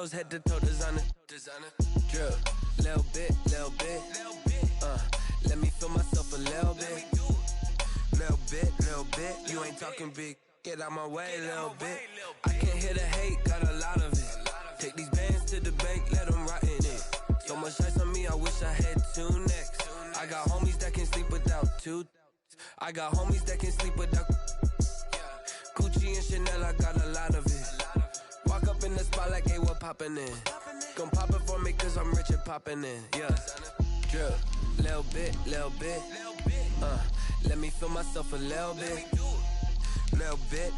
girls head to toe designer. Drip, little bit. Let me feel myself a little bit. Little bit. You ain't talking big. Get out my way, little bit. I can't hear the hate, got a lot of it. Take these bands to the bank, let them rot in it. So much ice on me, I wish I had two necks. I got homies that can sleep without two. I got homies that can sleep without Gucci and Chanel, I got a lot of it. Walk up in the spot like, hey, what poppin' in? Gon' pop it for me cause I'm rich and poppin' in, yeah. Drip, little bit. Let me feel myself a little bit. Little bit.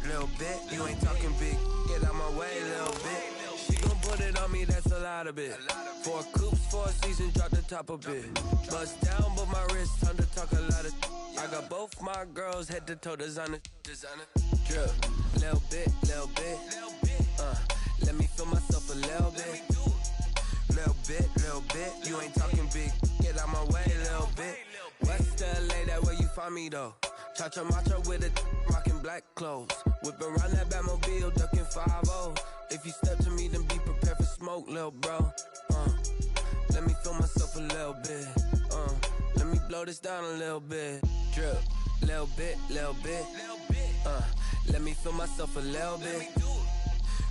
You ain't talking big. Get out my way, little bit. She gon' put it on me, that's a lot of it. 4 coops, 4 seasons, drop the top a bit. Bust down, but my wrist, time to talk a lot of. I got both my girls head to toe designer. Drip, little bit. Let me feel myself a little bit. Little bit. You ain't talking big. Get out my way, little bit. West LA, that where you find me though. Cha-cha macha with a rockin' black clothes. Whip around that Batmobile, ducking 5-0. If you step to me, then be prepared for smoke, lil' bro. Let me feel myself a little bit. Let me blow this down a little bit. Drip, little bit. Let me feel myself a little bit.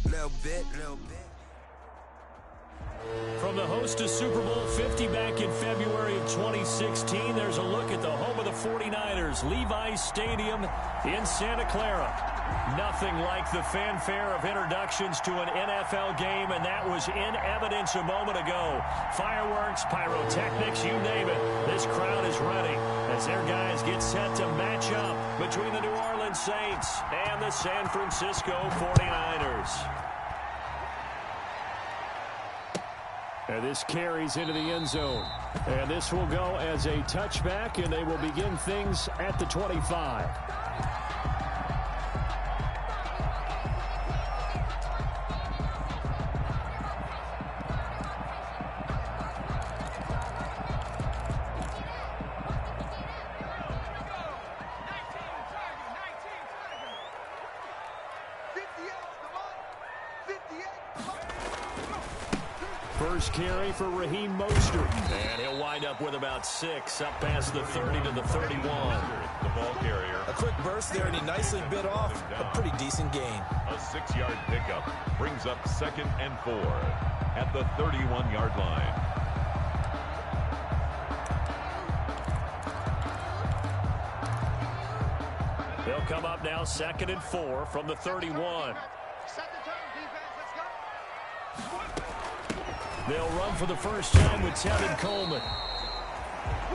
Little bit. From the host to Super Bowl 50 back in February of 2016, there's a look at the home of the 49ers, Levi's Stadium in Santa Clara. Nothing like the fanfare of introductions to an NFL game, and that was in evidence a moment ago. Fireworks, pyrotechnics, you name it. This crowd is ready as their guys get set to match up between the New Orleans Saints and the San Francisco 49ers. And this carries into the end zone. And this will go as a touchback, and they will begin things at the 25. First carry for Raheem Mostert. And he'll wind up with about 6, up past the 30 to the 31. The ball carrier. A quick burst there, and he nicely bit off a pretty decent gain. A 6-yard pickup brings up 2nd and 4 at the 31-yard line. They'll come up now 2nd and 4 from the 31. They'll run for the first time with Tevin Coleman.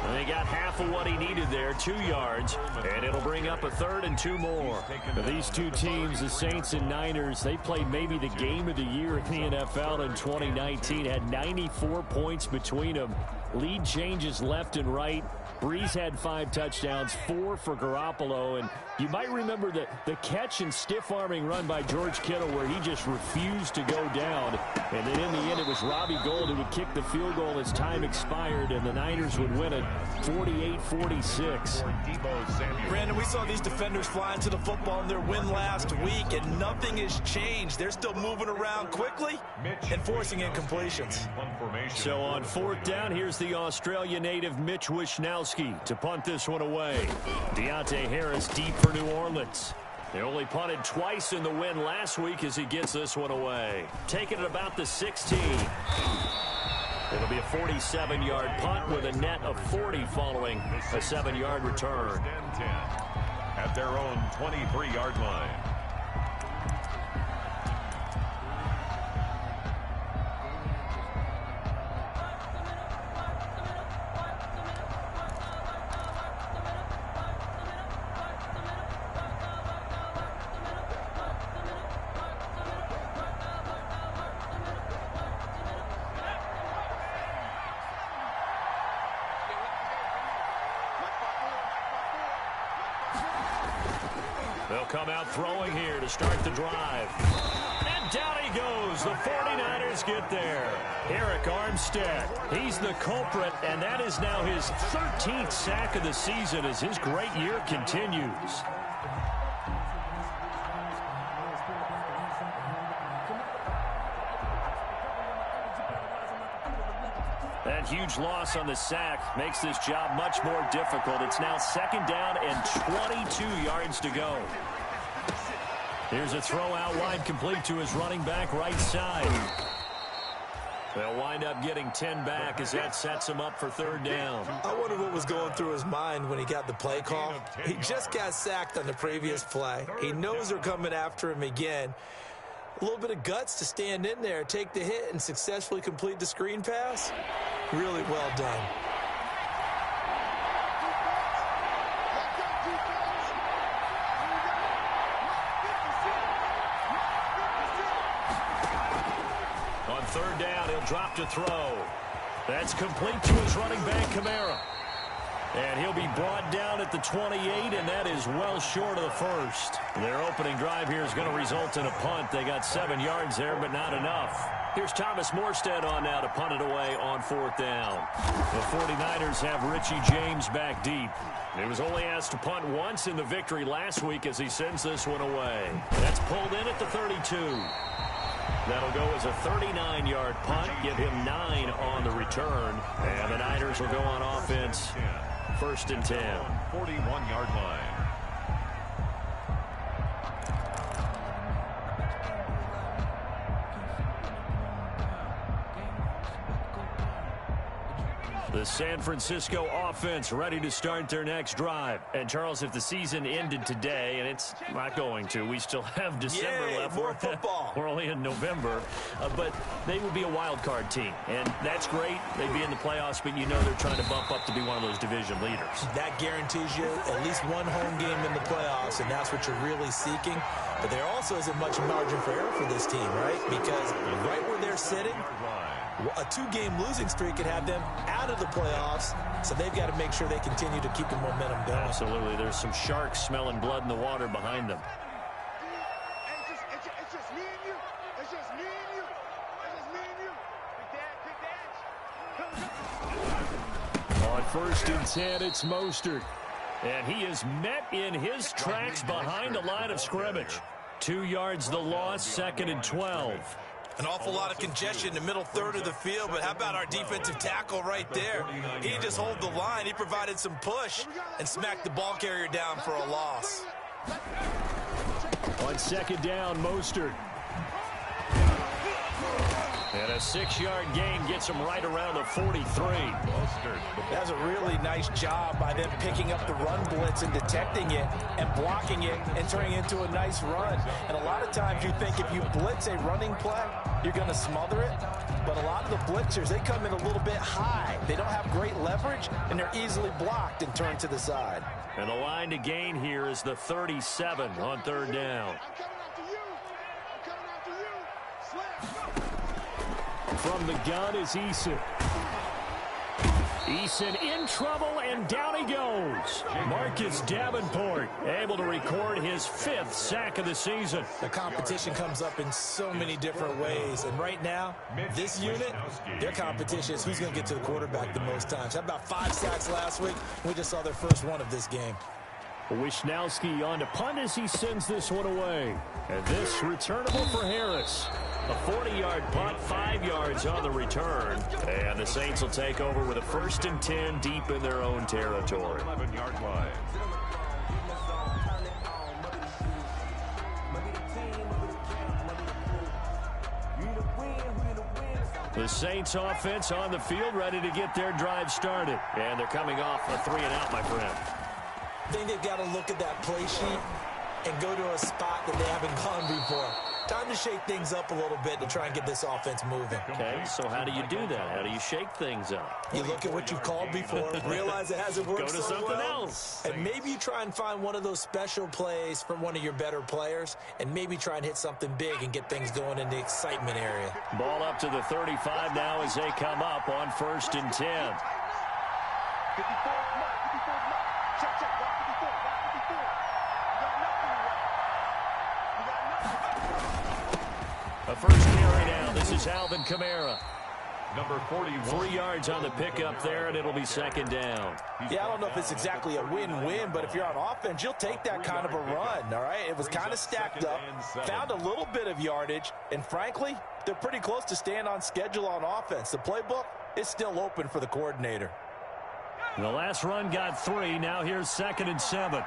And they got half of what he needed there, 2 yards, and it'll bring up a 3rd and 2 more. Now, these two teams, the Saints and Niners, they played maybe the game of the year in the NFL in 2019, had 94 points between them. Lead changes left and right. Breeze had 5 touchdowns, 4 for Garoppolo, and you might remember the catch and stiff-arming run by George Kittle where he just refused to go down. And then in the end, it was Robbie Gould who would kick the field goal as time expired, and the Niners would win it 48-46. Brandon, we saw these defenders fly into the football in their win last week, and nothing has changed. They're still moving around quickly and forcing incompletions. So on 4th down, here's the Australia native Mitch Wishnowski to punt this one away. Deontay Harris deep for New Orleans. They only punted twice in the win last week as he gets this one away. Taking it about the 16. It'll be a 47-yard punt with a net of 40 following a 7-yard return. At their own 23-yard line. They'll come out throwing here to start the drive. And down he goes. The 49ers get there. Eric Armstead, he's the culprit, and that is now his 13th sack of the season as his great year continues. That huge loss on the sack makes this job much more difficult. It's now 2nd down and 22 yards to go. Here's a throw out wide, complete to his running back right side. They'll wind up getting 10 back as that sets him up for 3rd down. I wonder what was going through his mind when he got the play call. He just got sacked on the previous play. He knows they're coming after him again. A little bit of guts to stand in there, take the hit, and successfully complete the screen pass. Really well done. On 3rd down, he'll drop to throw. That's complete to his running back, Kamara. And he'll be brought down at the 28, and that is well short of the first. Their opening drive here is going to result in a punt. They got 7 yards there, but not enough. Here's Thomas Morstead on now to punt it away on 4th down. The 49ers have Richie James back deep. He was only asked to punt once in the victory last week as he sends this one away. That's pulled in at the 32. That'll go as a 39-yard punt, give him 9 on the return. And the Niners will go on offense. 1st and 10. 41-yard line. The San Francisco offense ready to start their next drive. And, Charles, if the season ended today, and it's not going to, we still have December left. More football. We're only in November. But they would be a wild card team. And that's great. They'd be in the playoffs, but you know they're trying to bump up to be one of those division leaders. That guarantees you at least one home game in the playoffs, and that's what you're really seeking. But there also isn't much margin for error for this team, right? Because right where they're sitting, a 2-game losing streak could have them out of the playoffs, so they've got to make sure they continue to keep the momentum going. Absolutely. There's some sharks smelling blood in the water behind them. It's just me and you. It's just me and you. It's just me and you. On 1st and 10, it's Mostert. And he is met in his tracks behind a line of scrimmage. 2 yards the loss, 2nd and 12. An awful lot of congestion in the middle third of the field, but how about our defensive tackle right there? He just hold the line. He provided some push and smacked the ball carrier down for a loss. On 2nd down, Mostert. And a 6-yard gain gets him right around the 43. That's a really nice job by them picking up the run blitz and detecting it and blocking it and turning it into a nice run. And a lot of times you think if you blitz a running play, you're going to smother it. But a lot of the blitzers, they come in a little bit high. They don't have great leverage, and they're easily blocked and turned to the side. And the line to gain here is the 37 on 3rd down. From the gun is Eason. Eason in trouble, and down he goes. Marcus Davenport able to record his 5th sack of the season. The competition comes up in so many different ways, and right now, this unit, their competition is who's going to get to the quarterback the most times. How about 5 sacks last week? We just saw their first one of this game. Wisnowski on to punt as he sends this one away. And this returnable for Harris. A 40-yard punt, 5 yards on the return. And the Saints will take over with a 1st and 10 deep in their own territory. 11-yard line. The Saints offense on the field ready to get their drive started. And they're coming off a 3-and-out, my friend. I think they've got to look at that play sheet and go to a spot that they haven't gone before. Time to shake things up a little bit to try and get this offense moving. Okay, so how do you do that? How do you shake things up? You look at what you've called before, realize it hasn't worked Go to so something well, else. and maybe you try and find one of those special plays from one of your better players, and maybe try and hit something big and get things going in the excitement area. Ball up to the 35 now as they come up on 1st and 10. 54, check, check, 54, 54. You got nothing. A first carry down. This is Alvin Kamara. Number 41. 3 yards on the pickup there, and it'll be 2nd down. Yeah, I don't know if it's exactly a win-win, but if you're on offense, you'll take that kind of a run, all right? It was kind of stacked up, found a little bit of yardage, and frankly, they're pretty close to staying on schedule on offense. The playbook, it's still open for the coordinator. The last run got 3. Now here's 2nd and 7.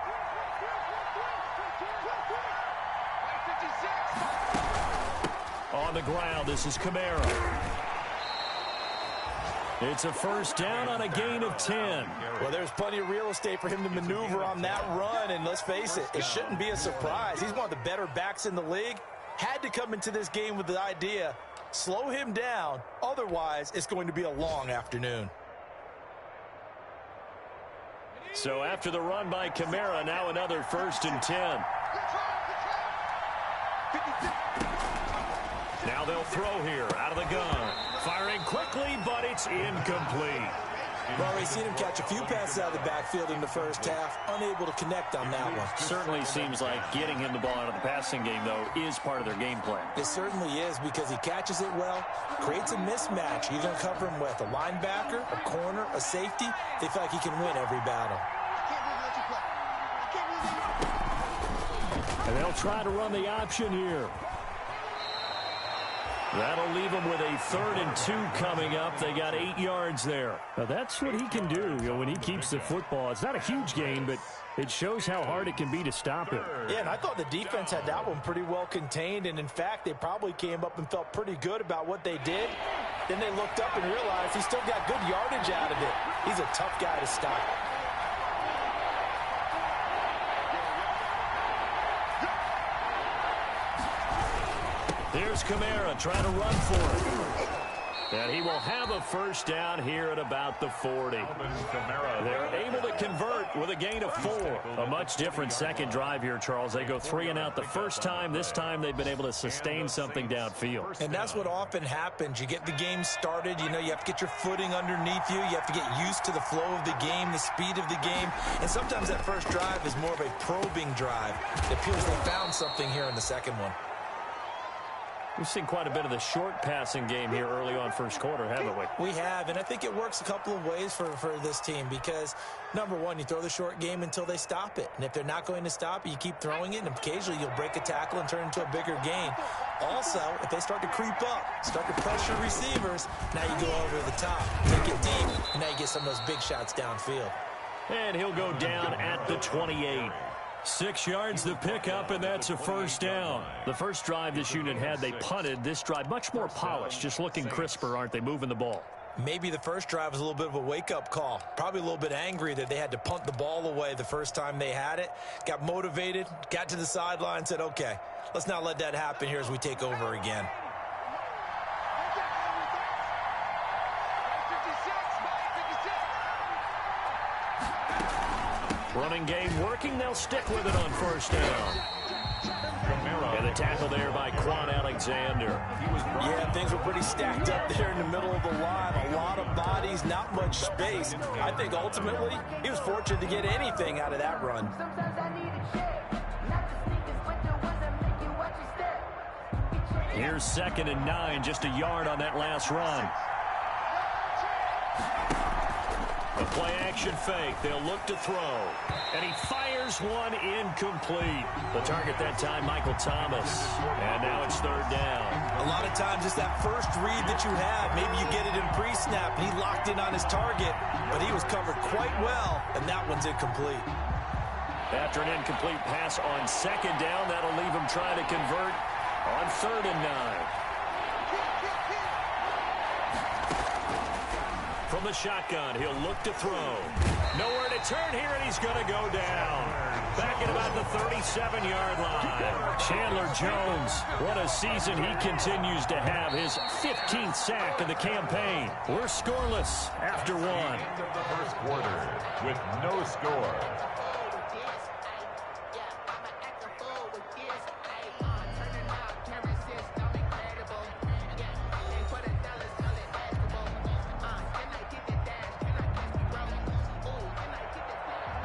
On the ground, this is Kamara. It's a first down on a gain of 10. Well, there's plenty of real estate for him to maneuver on that run, and let's face it, it shouldn't be a surprise. He's one of the better backs in the league. Had to come into this game with the idea, slow him down, otherwise it's going to be a long afternoon. So after the run by Kamara, now another 1st and 10. Now they'll throw here out of the gun. Firing quickly, but it's incomplete. We've already seen him catch a few passes out of the backfield in the first half, unable to connect on that one. Certainly seems like getting him the ball out of the passing game, though, is part of their game plan. It certainly is, because he catches it well, creates a mismatch. You're going to cover him with a linebacker, a corner, a safety. They feel like he can win every battle. And they'll try to run the option here. That'll leave them with a 3rd and 2 coming up. They got 8 yards there. Now that's what he can do, when he keeps the football. It's not a huge gain, but it shows how hard it can be to stop him. Yeah, and I thought the defense had that one pretty well contained, and in fact, they probably came up and felt pretty good about what they did. Then they looked up and realized he still got good yardage out of it. He's a tough guy to stop. Here's Kamara trying to run for it. And he will have a first down here at about the 40. They're able to convert with a gain of 4. A much different second drive here, Charles. They go 3 and out the first time. This time they've been able to sustain something downfield. And that's what often happens. You get the game started. You have to get your footing underneath you. You have to get used to the flow of the game, the speed of the game. And sometimes that first drive is more of a probing drive. It appears they found something here in the second one. We've seen quite a bit of the short passing game here early on first quarter, haven't we? We have, and I think it works a couple of ways for this team because, number one, you throw the short game until they stop it. And if they're not going to stop it, you keep throwing it, and occasionally you'll break a tackle and turn it into a bigger gain. Also, if they start to creep up, start to pressure receivers, now you go over the top, take it deep, and now you get some of those big shots downfield. And he'll go down at the 28. 6 yards the pickup, and that's a first down. The first drive this unit had, they punted. This drive, much more polished, just looking crisper, aren't they, moving the ball? Maybe the first drive was a little bit of a wake-up call. Probably a little bit angry that they had to punt the ball away the first time they had it. Got motivated, got to the sideline, said, okay, let's not let that happen here as we take over again. Running game working. They'll stick with it on first down. And the tackle there by Quan Alexander. Yeah, things were pretty stacked up there in the middle of the line. A lot of bodies, not much space. I think ultimately he was fortunate to get anything out of that run. Here's 2nd and 9, just a yard on that last run. A play-action fake. They'll look to throw. And he fires one incomplete. The target that time, Michael Thomas. And now it's 3rd down. A lot of times it's that first read that you have. Maybe you get it in pre-snap, and he locked in on his target, but he was covered quite well, and that one's incomplete. After an incomplete pass on 2nd down, that'll leave him trying to convert on 3rd and 9. From the shotgun, he'll look to throw. Nowhere to turn here, and he's going to go down. Back at about the 37-yard line. Chandler Jones, what a season he continues to have. His 15th sack of the campaign. We're scoreless after 1. End of the first quarter with no score.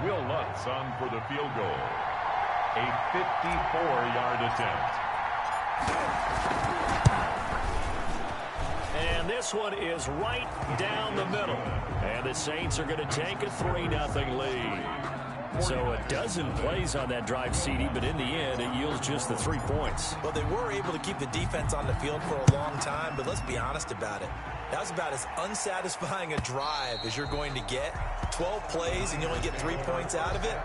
Will Lutz on for the field goal. A 54-yard attempt. And this one is right down the middle. And the Saints are going to take a 3-0 lead. So a dozen plays on that drive, CD, but in the end, it yields just the 3 points. Well, they were able to keep the defense on the field for a long time, but let's be honest about it. That was about as unsatisfying a drive as you're going to get. 12 plays and you only get 3 points out of it.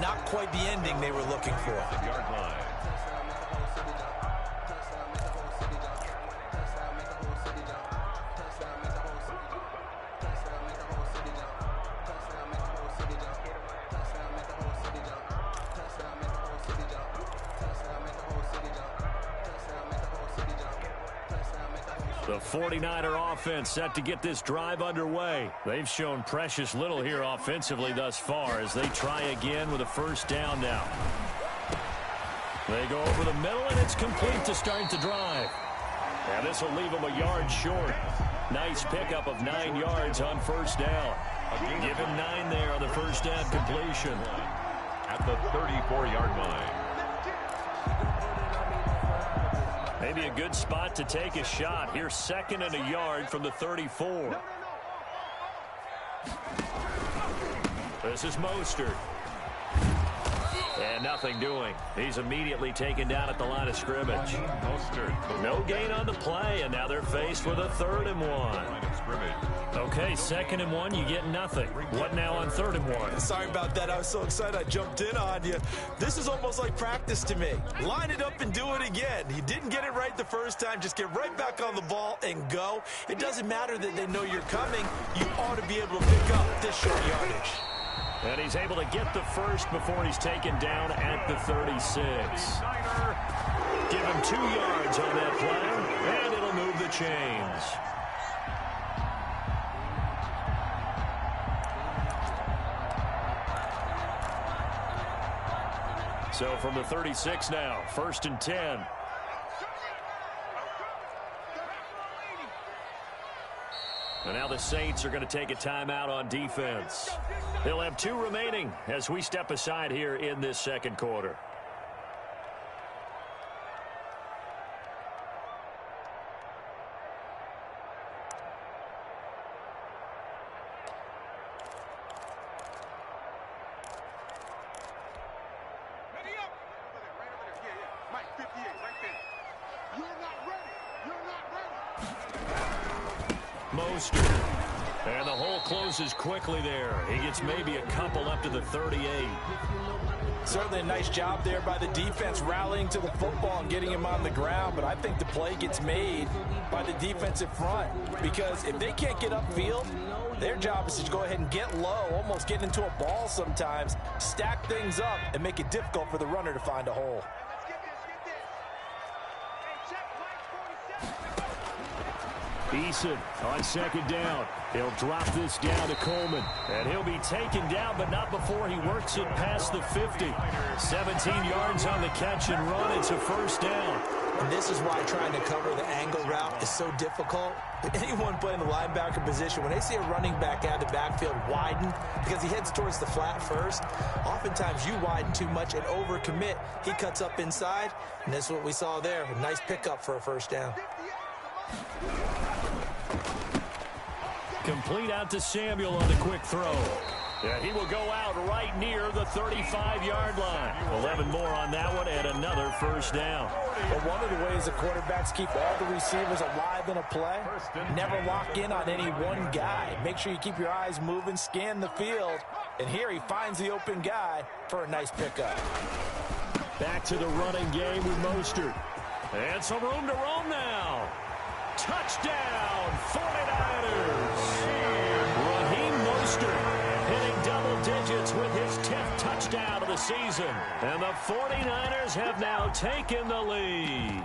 Not quite the ending they were looking for. Yard line. The 49er offense set to get this drive underway. They've shown precious little here offensively thus far as they try again with a first down now. They go over the middle, and it's complete to start the drive. And this will leave them a yard short. Nice pickup of 9 yards on first down. Give him 9 there on the first down completion. At the 34-yard line. Maybe a good spot to take a shot. Here's 2nd and a yard from the 34. This is Mostert. And nothing doing. He's immediately taken down at the line of scrimmage. Mostert. No gain on the play, and now they're faced with a 3rd and 1. Line of scrimmage. Okay, 2nd and 1, you get nothing. What now on 3rd and 1? Sorry about that. I was so excited I jumped in on you. This is almost like practice to me. Line it up and do it again. You didn't get it right the first time. Just get right back on the ball and go. It doesn't matter that they know you're coming. You ought to be able to pick up this short yardage. And he's able to get the first before he's taken down at the 36. Give him 2 yards on that play, and it'll move the chains. So from the 36 now, 1st and 10. And now the Saints are going to take a timeout on defense. They'll have 2 remaining as we step aside here in this 2nd quarter. Mostert. And the hole closes quickly there. He gets maybe a couple up to the 38. Certainly a nice job there by the defense rallying to the football and getting him on the ground, but I think the play gets made by the defensive front because if they can't get upfield, their job is to go ahead and get low, almost get into a ball sometimes, stack things up, and make it difficult for the runner to find a hole. Eason on 2nd down. He'll drop this down to Coleman. And he'll be taken down, but not before he works it past the 50. 17 yards on the catch and run. It's a first down. And this is why trying to cover the angle route is so difficult. Anyone playing the linebacker position, when they see a running back out of the backfield widen, because he heads towards the flat first, oftentimes you widen too much and overcommit. He cuts up inside, and that's what we saw there. A nice pickup for a first down. Complete out to Samuel on the quick throw. And he will go out right near the 35-yard line. 11 more on that one and another first down. But one of the ways the quarterbacks keep all the receivers alive in a play, never lock in on any one guy. Make sure you keep your eyes moving, scan the field. And here he finds the open guy for a nice pickup. Back to the running game with Mostert. And some room to roam now. Touchdown, 49ers. Raheem Mostert hitting double digits with his 10th touchdown of the season. And the 49ers have now taken the lead.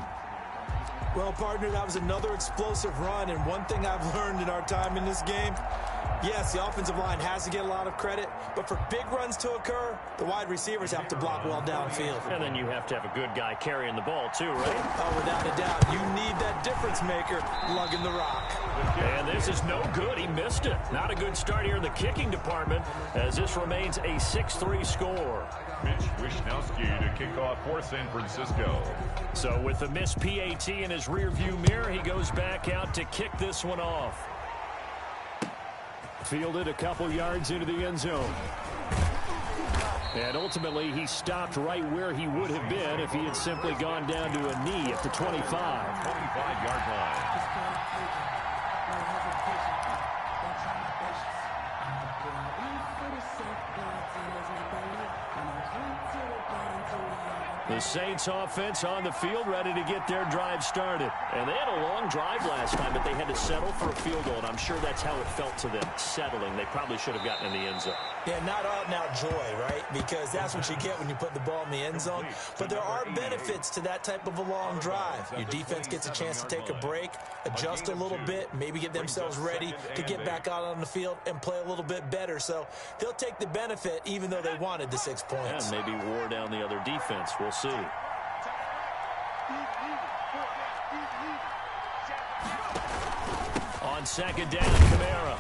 Well, partner, that was another explosive run. And one thing I've learned in our time in this game, yes, the offensive line has to get a lot of credit, but for big runs to occur, the wide receivers have to block well downfield. And then you have to have a good guy carrying the ball too, right? Oh, without a doubt. You need that difference maker lugging the rock. And this is no good. He missed it. Not a good start here in the kicking department as this remains a 6-3 score. Mitch Wishnowsky to kick off for San Francisco. So with the missed PAT in his rearview mirror, he goes back out to kick this one off. Fielded a couple yards into the end zone. And ultimately, he stopped right where he would have been if he had simply gone down to a knee at the 25. 25-yard line. The Saints offense on the field, ready to get their drive started. And they had a long drive last time, but they had to settle for a field goal, and I'm sure that's how it felt to them, settling. They probably should have gotten in the end zone. Yeah, not out-and-out joy, right? Because that's what you get when you put the ball in the end zone. But there are benefits to that type of a long drive. Your defense gets a chance to take a break, adjust a little bit, maybe get themselves ready to get back out on the field and play a little bit better. So they'll take the benefit even though they wanted the 6 points. And maybe wore down the other defense. We'll see. On second down, Kamara.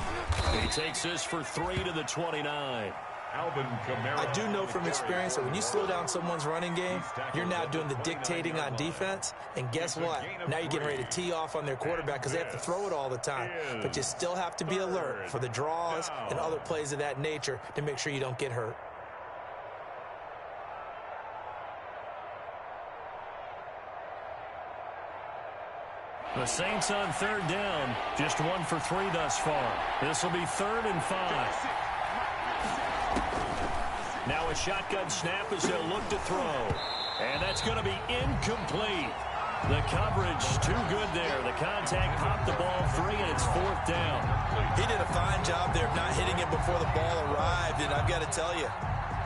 He takes this for 3 to the 29. Alvin Kamara. I do know from experience that when you slow down someone's running game, you're now doing the dictating on defense. And guess what? Now you're getting ready to tee off on their quarterback because they have to throw it all the time. But you still have to be alert for the draws and other plays of that nature to make sure you don't get hurt. The Saints on third down, just 1 for 3 thus far. This will be 3rd and 5. Now a shotgun snap as they'll look to throw. And that's going to be incomplete. The coverage too good there. The contact popped the ball free, and it's 4th down. He did a fine job there of not hitting it before the ball arrived, and I've got to tell you,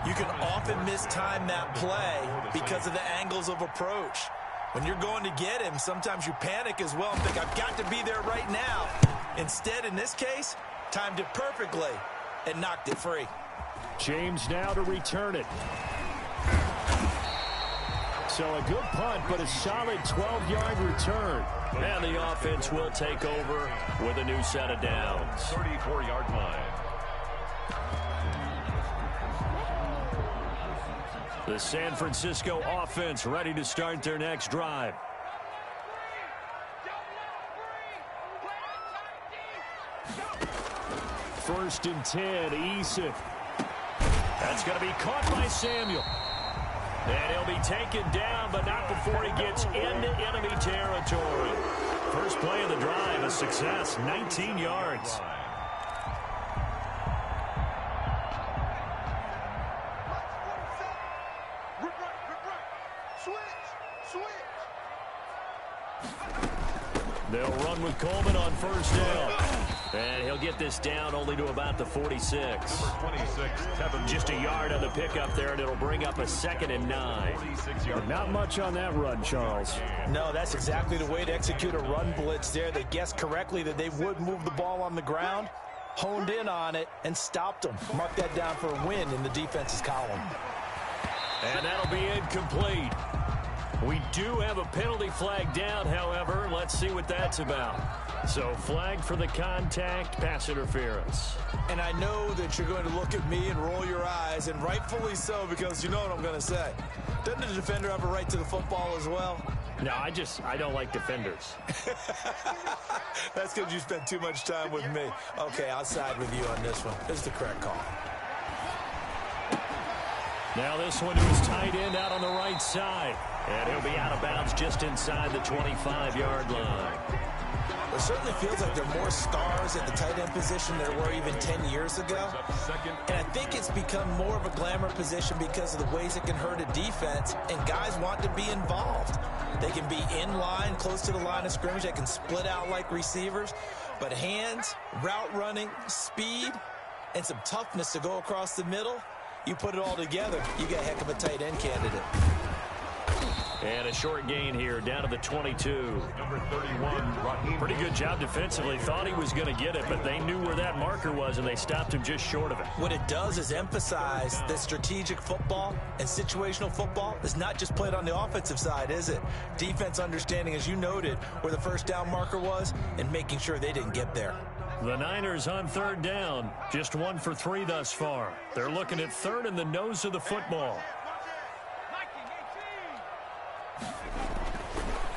you can often mistime that play because of the angles of approach. When you're going to get him, sometimes you panic as well and think, I've got to be there right now. Instead, in this case, timed it perfectly and knocked it free. James now to return it. So a good punt, but a solid 12-yard return. And the offense will take over with a new set of downs. 34-yard line. The San Francisco offense ready to start their next drive. First and 10, Eason. That's going to be caught by Samuel. And he'll be taken down, but not before he gets into enemy territory. First play of the drive, a success, 19 yards. They'll run with Coleman on first down. And he'll get this down only to about the 46. Number 26, Tevin. Just a yard on the pickup there, and it'll bring up a 2nd and 9. Not much on that run, Charles. No, that's exactly the way to execute a run blitz there. They guessed correctly that they would move the ball on the ground, honed in on it, and stopped them. Mark that down for a win in the defense's column. And that'll be incomplete. We do have a penalty flag down, however. Let's see what that's about. So flag for the contact, pass interference. And I know that you're going to look at me and roll your eyes, and rightfully so, because you know what I'm going to say. Doesn't the defender have a right to the football as well? No, I don't like defenders. That's because you spent too much time with me. Okay, I'll side with you on this one. It's the correct call. Now this one to his tight end out on the right side. And he'll be out of bounds just inside the 25-yard line. It certainly feels like there are more stars at the tight end position than there were even 10 years ago. And I think it's become more of a glamour position because of the ways it can hurt a defense, and guys want to be involved. They can be in line, close to the line of scrimmage. They can split out like receivers. But hands, route running, speed, and some toughness to go across the middle, you put it all together, you got a heck of a tight end candidate. And a short gain here, down to the 22. Number 31, Raheem. Pretty good job defensively. Thought he was going to get it, but they knew where that marker was, and they stopped him just short of it. What it does is emphasize that strategic football and situational football is not just played on the offensive side, is it? Defense understanding, as you noted, where the first down marker was and making sure they didn't get there. The Niners on third down, just 1 for 3 thus far. They're looking at third in the nose of the football.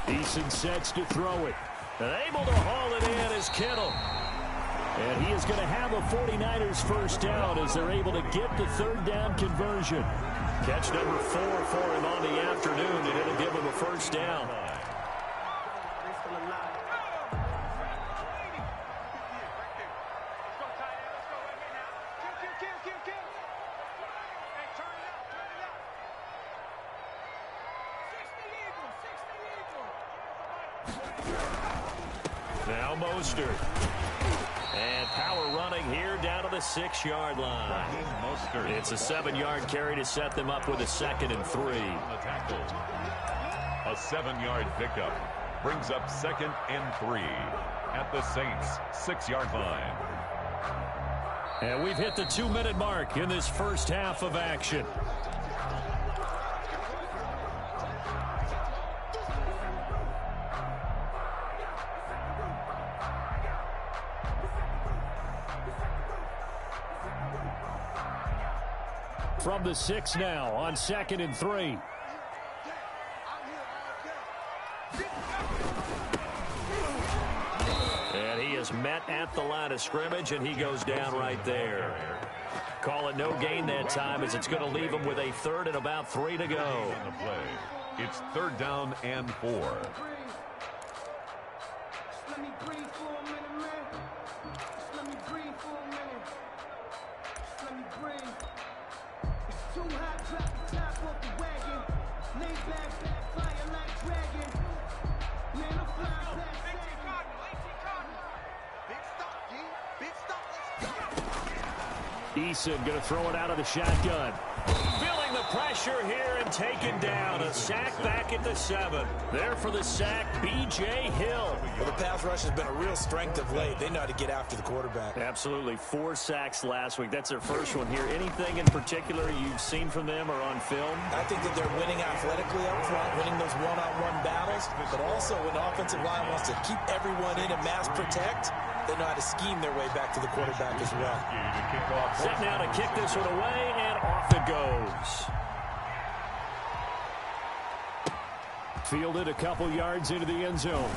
Eason sets to throw it. And able to haul it in is Kittle. And he is going to have a 49ers first down as they're able to get the third down conversion. Catch number 4 for him on the afternoon, and it'll give him a first down. Now Mostert. And power running here down to the 6-yard line. It's a 7-yard carry to set them up with a 2nd and 3. A 7-yard pickup brings up 2nd and 3 at the Saints' 6-yard line. And we've hit the 2-minute mark in this first half of action. From the 6 now on 2nd and 3. And he is met at the line of scrimmage, and he goes down right there. Call it no gain that time, as it's going to leave him with a 3rd and about 3 to go. On the play, it's 3rd down and 4. Let me breathe for a minute, man. Just let me breathe for a minute. Just let me breathe. It's too hot, drop the top off the wagon. Lay back, fire like dragon. Man, I'm flying past Big stop, let's go. Eason going to throw it out of the shotgun. Feeling the pressure here and taken down. A sack back at the 7. There for the sack, B.J. Hill. Well, the pass rush has been a real strength of late. They know how to get after the quarterback. Absolutely. 4 sacks last week. That's their first one here. Anything in particular you've seen from them or on film? I think that they're winning athletically up front, winning those one-on-one battles, but also when the offensive line wants to keep everyone in and mass protect, they know how to scheme their way back to the quarterback as well. Set now to kick this one away, and off it goes. Fielded a couple yards into the end zone.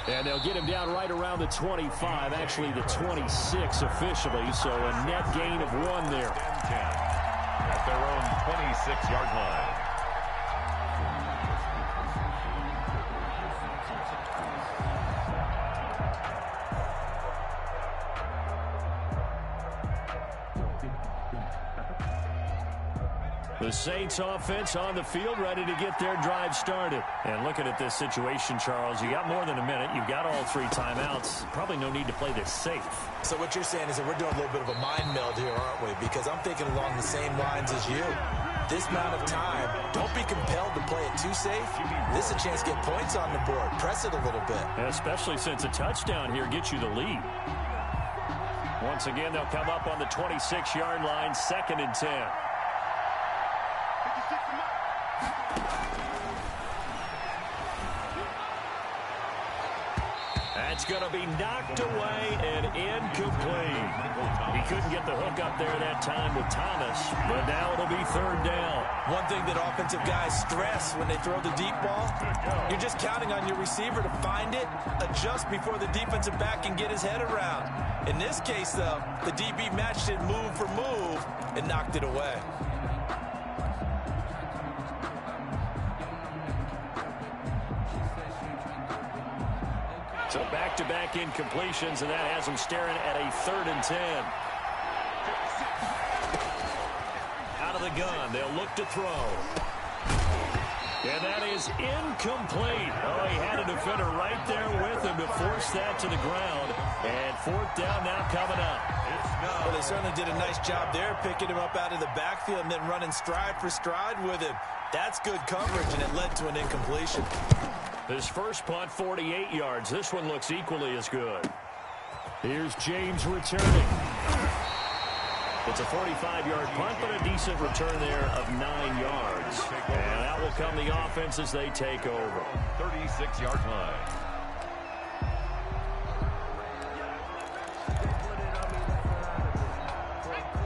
And they'll get him down right around the 25, actually the 26 officially, so a net gain of 1 there. At their own 26-yard line. The Saints offense on the field, ready to get their drive started. And looking at this situation, Charles, you got more than a minute. You've got all 3 timeouts. Probably no need to play this safe. So what you're saying is that we're doing a little bit of a mind meld here, aren't we? Because I'm thinking along the same lines as you. This amount of time, don't be compelled to play it too safe. This is a chance to get points on the board. Press it a little bit. Especially since a touchdown here gets you the lead. Once again, they'll come up on the 26-yard line, 2nd and 10. That's going to be knocked away and incomplete. He couldn't get the hook up there that time with Thomas, but now it'll be 3rd down. One thing that offensive guys stress when they throw the deep ball, you're just counting on your receiver to find it, adjust before the defensive back can get his head around. In this case, though, the DB matched it move for move and knocked it away. So back-to-back incompletions, and that has them staring at a 3rd and 10. Out of the gun, they'll look to throw. And that is incomplete. Oh, he had a defender right there with him to force that to the ground. And 4th down now coming up. Well, they certainly did a nice job there, picking him up out of the backfield and then running stride for stride with him. That's good coverage, and it led to an incompletion. His first punt, 48 yards. This one looks equally as good. Here's James returning. It's a 45-yard punt, but a decent return there of 9 yards. And that will come the offense as they take over. 36-yard line.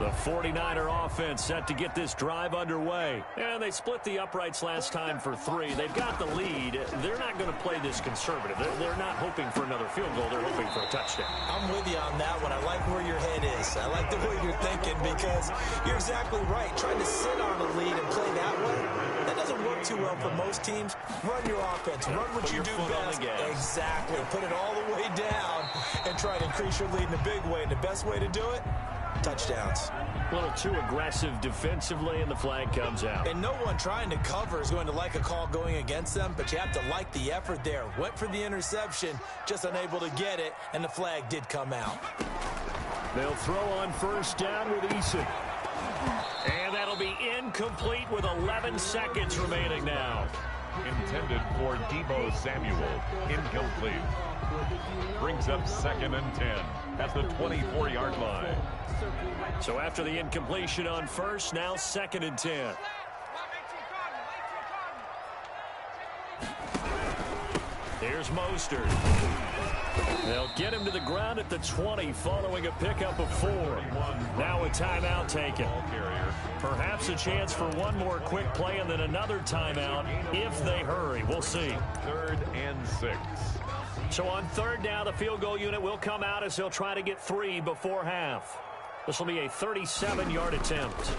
The 49er offense set to get this drive underway. And they split the uprights last time for 3. They've got the lead. They're not going to play this conservative. They're not hoping for another field goal. They're hoping for a touchdown. I'm with you on that one. I like where your head is. I like the way you're thinking because you're exactly right. Trying to sit on a lead and play that way, that doesn't work too well for most teams. Run your offense. Run what you do best. Exactly. Put it all the way down and try to increase your lead in a big way. And the best way to do it, touchdowns. A little too aggressive defensively, and the flag comes out. And no one trying to cover is going to like a call going against them, but you have to like the effort there. Went for the interception, just unable to get it, and the flag did come out. They'll throw on first down with Eason. And that'll be incomplete with 11 seconds remaining now. Intended for Deebo Samuel. Incomplete. Brings up 2nd and 10 at the 24-yard line. So after the incompletion on first, now 2nd and 10. Here's Mostert. They'll get him to the ground at the 20 following a pickup of 4. Now a timeout taken. Perhaps a chance for one more quick play and then another timeout if they hurry. We'll see. 3rd and 6. So on 3rd down, the field goal unit will come out as they'll try to get 3 before half. This will be a 37-yard attempt.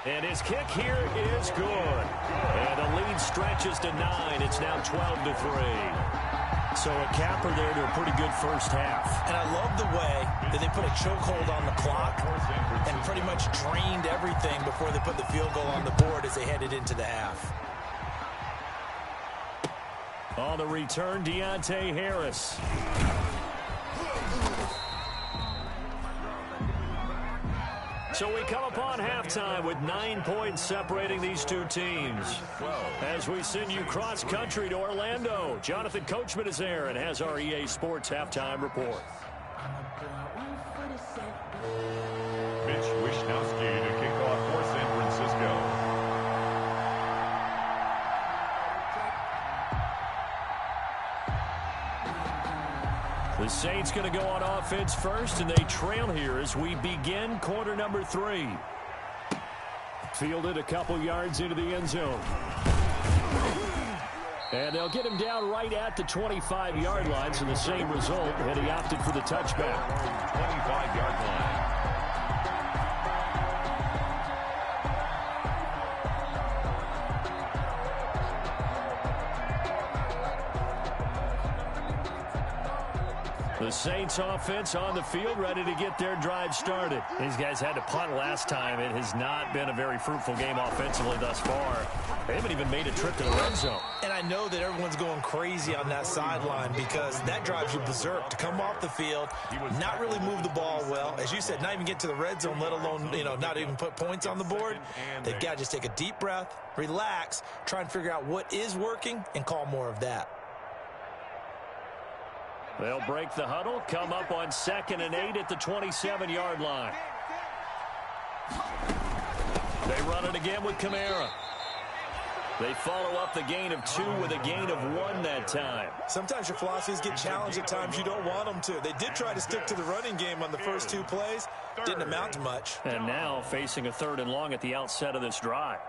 And his kick here is good. And the lead stretches to 9. It's now 12-3. So a capper there to a pretty good first half. And I love the way that they put a chokehold on the clock and pretty much drained everything before they put the field goal on the board as they headed into the half. On the return, Deontay Harris. So we come upon halftime with 9 points separating these two teams. As we send you cross-country to Orlando, Jonathan Coachman is there and has our EA Sports halftime report. Mitch Wishnowsky to kick off for San Francisco. The Saints going to go on offense first, and they trail here as we begin quarter number 3. Fielded a couple yards into the end zone. And they'll get him down right at the 25-yard line, so the same result, and he opted for the touchback. 25-yard line. The Saints offense on the field, ready to get their drive started. These guys had to punt last time. It has not been a very fruitful game offensively thus far. They haven't even made a trip to the red zone. And I know that everyone's going crazy on that sideline because that drives you berserk to come off the field, not really move the ball well. As you said, not even get to the red zone, let alone, not even put points on the board. They've got to just take a deep breath, relax, try and figure out what is working, and call more of that. They'll break the huddle, come up on 2nd and 8 at the 27-yard line. They run it again with Kamara. They follow up the gain of 2 with a gain of 1 that time. Sometimes your philosophies get challenged at times you don't want them to. They did try to stick to the running game on the first 2 plays. Didn't amount to much. And now facing a 3rd and long at the outset of this drive.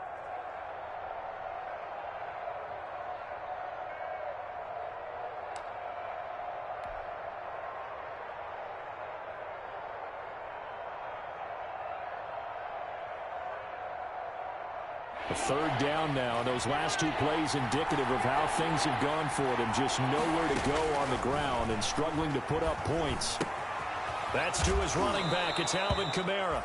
A 3rd down now. Those last 2 plays indicative of how things have gone for them. Just nowhere to go on the ground and struggling to put up points. That's to his running back. It's Alvin Kamara.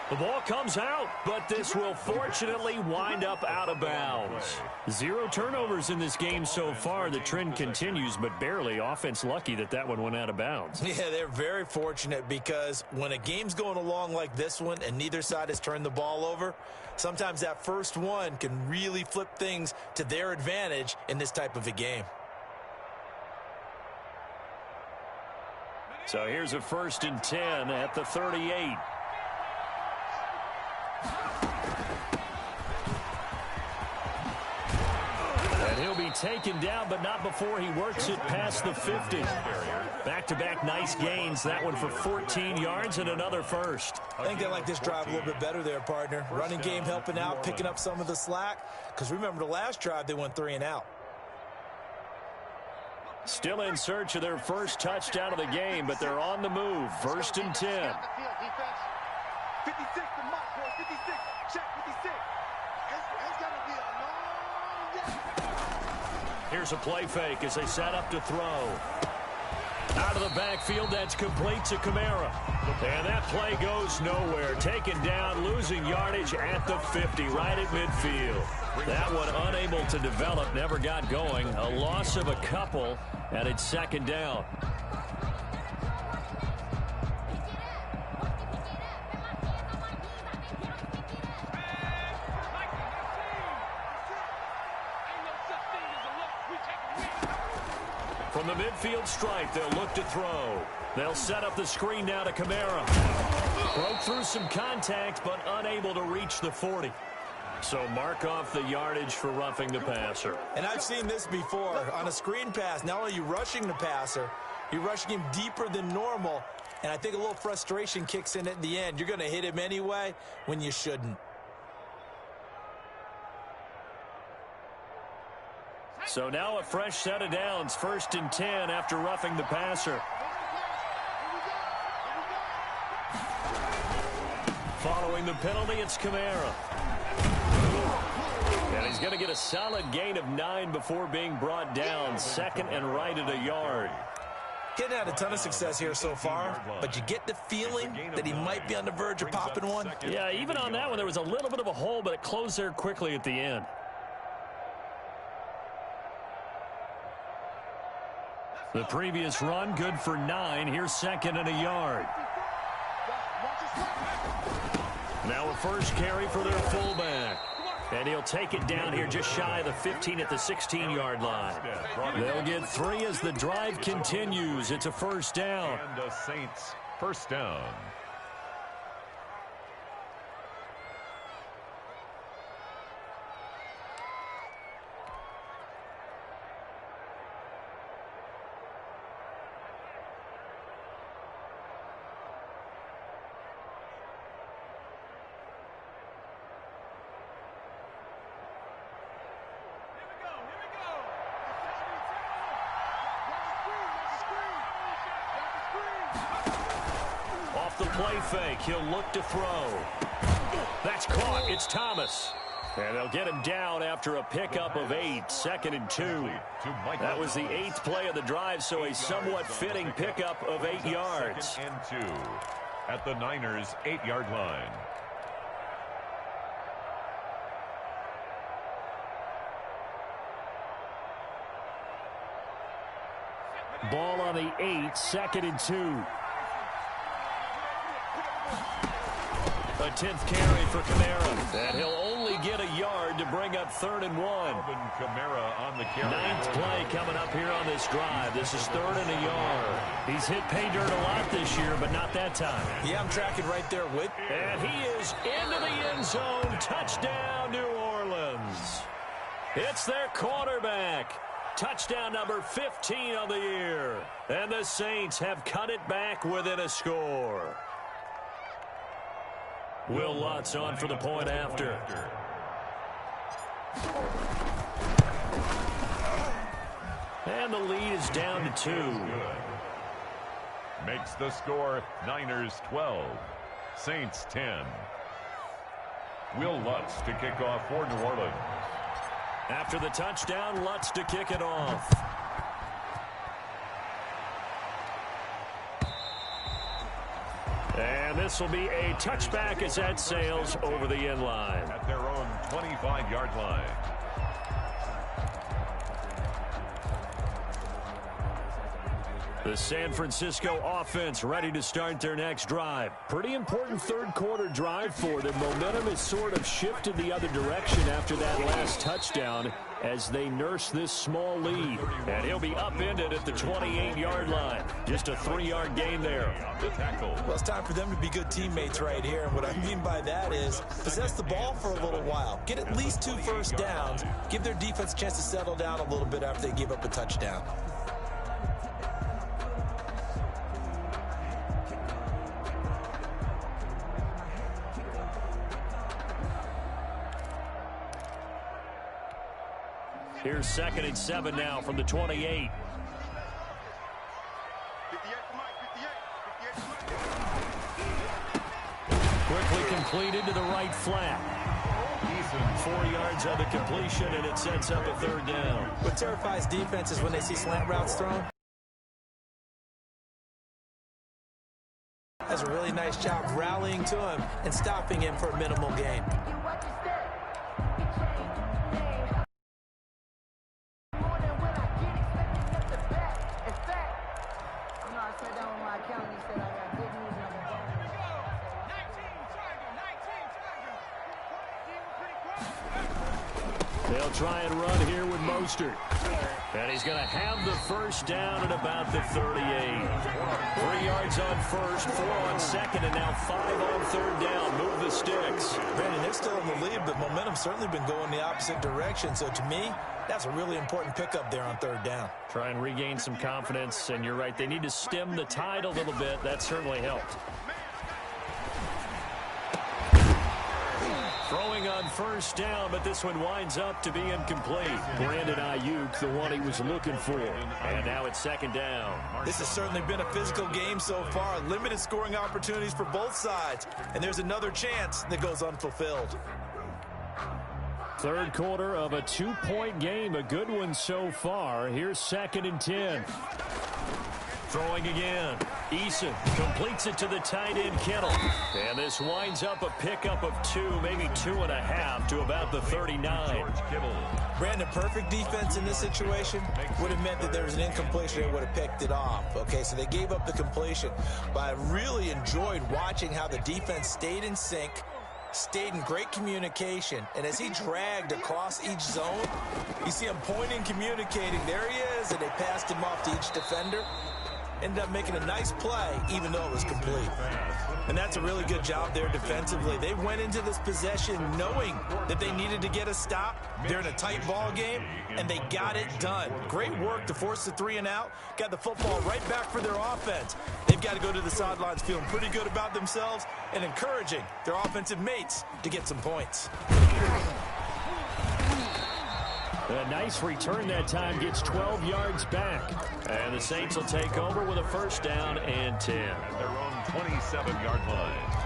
The ball comes out, but this will fortunately wind up out of bounds. 0 turnovers in this game so far. The trend continues, but barely. Offense lucky that one went out of bounds. Yeah, they're very fortunate because when a game's going along like this one and neither side has turned the ball over, sometimes that first one can really flip things to their advantage in this type of a game. So here's a 1st and 10 at the 38. And he'll be taken down, but not before he works it past the 50. Back-to-back nice gains. That one for 14 yards and another first. I think they like this drive a little bit better there, partner. Running game helping out, picking up some of the slack. Because remember, the last drive, they went 3 and out. Still in search of their first touchdown of the game, but they're on the move. 1st and 10. 56 to mark, boy. 56. Check 56. It's going to be a long day. Here's a play fake as they set up to throw. Out of the backfield, that's complete to Kamara. And that play goes nowhere. Taken down, losing yardage at the 50, right at midfield. That one unable to develop, never got going. A loss of a couple, and it's 2nd down. From the midfield stripe, they'll look to throw. They'll set up the screen now to Kamara. Broke through some contact, but unable to reach the 40. So mark off the yardage for roughing the passer. And I've seen this before. On a screen pass, not only are you rushing the passer, you're rushing him deeper than normal. And I think a little frustration kicks in at the end. You're going to hit him anyway when you shouldn't. So now a fresh set of downs, 1st and 10 after roughing the passer. Following the penalty, it's Kamara. And he's going to get a solid gain of 9 before being brought down. 2nd and right at a yard. Getting had a ton of success here so far, but you get the feeling that he might be on the verge of popping one. Yeah, even on that one, there was a little bit of a hole, but it closed there quickly at the end. The previous run, good for 9. Here's 2nd and a yard. Now a first carry for their fullback. And he'll take it down here just shy of the 15 at the 16-yard line. They'll get 3 as the drive continues. It's a 1st down. And the Saints, 1st down. The play fake. He'll look to throw. That's caught. It's Thomas. And they'll get him down after a pickup of 8. 2nd and 2. That was the 8th play of the drive, so a somewhat fitting pickup of 8 yards. 2nd and 2 at the Niners' 8-yard line. Ball on the 8. 2nd and 2. A 10th carry for Kamara. And he'll only get a yard to bring up 3rd and 1. Kamara on the carry. 9th play coming up here on this drive. This is 3rd and a yard. He's hit pay dirt a lot this year, but not that time. Yeah, I'm tracking right there with. And he is into the end zone. Touchdown, New Orleans. It's their quarterback. Touchdown number 15 of the year. And the Saints have cut it back within a score. Will Lutz on for the point after. And the lead is down to 2. Makes the score Niners 12, Saints 10. Will Lutz to kick off for New Orleans. After the touchdown, Lutz to kick it off. And this will be a touchback as that sails over the end line. At their own 25-yard line. The San Francisco offense ready to start their next drive. Pretty important third quarter drive for them. Momentum has sort of shifted the other direction after that last touchdown. as they nurse this small lead. And he'll be upended at the 28-yard line. Just a 3-yard gain there. Well, it's time for them to be good teammates right here. And what I mean by that is possess the ball for a little while. Get at least 2 first downs. Give their defense a chance to settle down a little bit after they give up a touchdown. Here's 2nd and 7 now from the 28. Quickly completed to the right flat. 4 yards on the completion, and it sets up a 3rd down. What terrifies defenses when they see slant routes thrown? Does a really nice job rallying to him and stopping him for a minimal gain. They'll try and run here with Mostert. And he's going to have the 1st down at about the 38. 3 yards on 1st, 4 on 2nd, and now 5 on 3rd down. Move the sticks. Brandon, they're still in the lead, but momentum's certainly been going the opposite direction. So to me, that's a really important pickup there on 3rd down. Try and regain some confidence, and you're right. They need to stem the tide a little bit. That certainly helped. Throwing on 1st down, but this one winds up to be incomplete. Brandon Ayuk, the one he was looking for. And now it's 2nd down. This has certainly been a physical game so far. Limited scoring opportunities for both sides. And there's another chance that goes unfulfilled. 3rd quarter of a 2-point game. A good one so far. Here's 2nd and 10. Throwing again. Eason completes it to the tight end, Kittle. And this winds up a pickup of 2, maybe 2.5 to about the 39. Brandon, perfect defense in this situation would have meant that there was an incompletion. They would have picked it off. Okay, so they gave up the completion. But I really enjoyed watching how the defense stayed in sync, stayed in great communication, and as he dragged across each zone, you see him pointing, communicating. There he is, and they passed him off to each defender. Ended up making a nice play, even though it was complete. And that's a really good job there defensively. They went into this possession knowing that they needed to get a stop. They're in a tight ball game, and they got it done. Great work to force the 3 and out. Got the football right back for their offense. They've got to go to the sidelines feeling pretty good about themselves and encouraging their offensive mates to get some points. A nice return that time, gets 12 yards back. And the Saints will take over with a 1st down and 10. At their own 27-yard line.